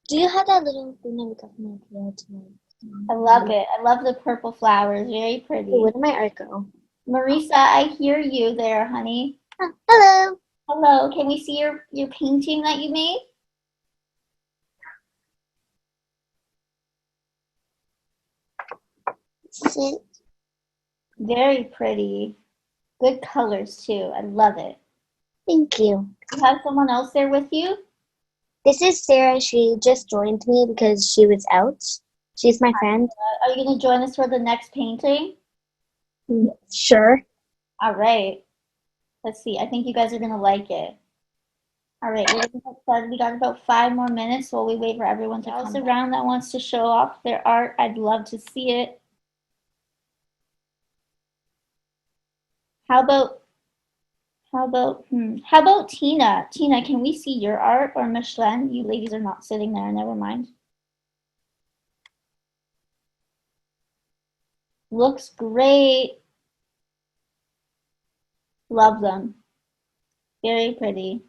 do you have that little thing that we got from IKEA tonight? I love it. I love the purple flowers. Very pretty. Where did my art go? Marisa, I hear you there, honey. Hello. Hello. Can we see your painting that you made? Sit. Very pretty. Good colors, too. I love it. Thank you. You have someone else there with you? This is Sarah. She just joined me because she was out. She's my friend. Are you going to join us for the next painting? Sure. All right. Let's see. I think you guys are going to like it. All right. We're going to get started. We got about 5 more minutes while we wait for everyone to come around that wants to show off their art. I'd love to see it. How about Tina? Tina, can we see your art? Or Micheline? You ladies are not sitting there. Never mind. Looks great. Love them. Very pretty.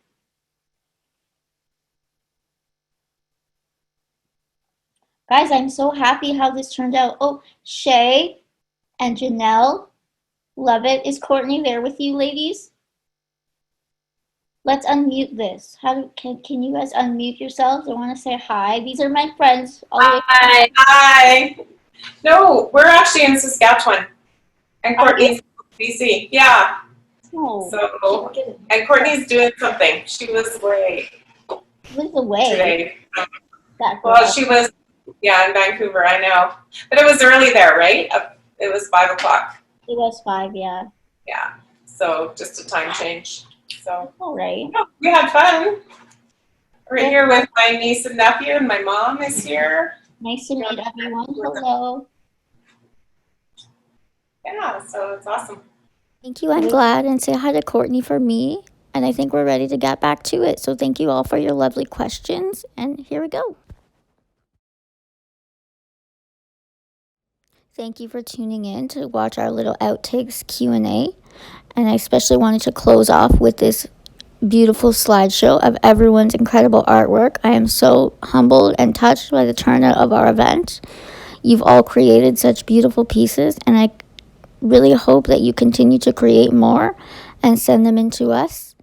Guys, I'm so happy how this turned out. Oh, Shay and Janelle. Love it. Is Courtney there with you, ladies? Let's unmute this. Can you guys unmute yourselves? I want to say hi. These are my friends. Hi. Hi. No, we're actually in Saskatchewan. And Courtney's in BC. Yeah. Oh. So, and Courtney's doing something. She was away. Was away? Today. Well, she was, in Vancouver, I know. But it was early there, right? It was 5 o'clock. It was 5, yeah. Yeah. So, just a time change. So, all right. We had fun. We're here with my niece and nephew, and my mom is here. Nice to meet everyone. Hello. Yeah, so it's awesome. Thank you, I'm glad, and say hi to Courtney for me. And I think we're ready to get back to it. So thank you all for your lovely questions, and here we go. Thank you for tuning in to watch our little outtakes Q&A. And I especially wanted to close off with this beautiful slideshow of everyone's incredible artwork. I am so humbled and touched by the turnout of our event. You've all created such beautiful pieces, and I really hope that you continue to create more and send them in to us.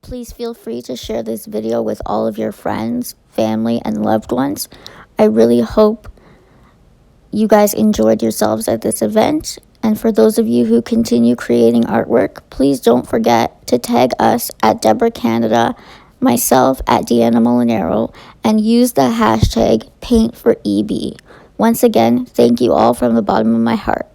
Please feel free to share this video with all of your friends, family, and loved ones. I really hope you guys enjoyed yourselves at this event. And for those of you who continue creating artwork, please don't forget to tag us at DEBRA Canada, myself at Deanna Molinaro, and use the hashtag #PaintForEB. Once again, thank you all from the bottom of my heart.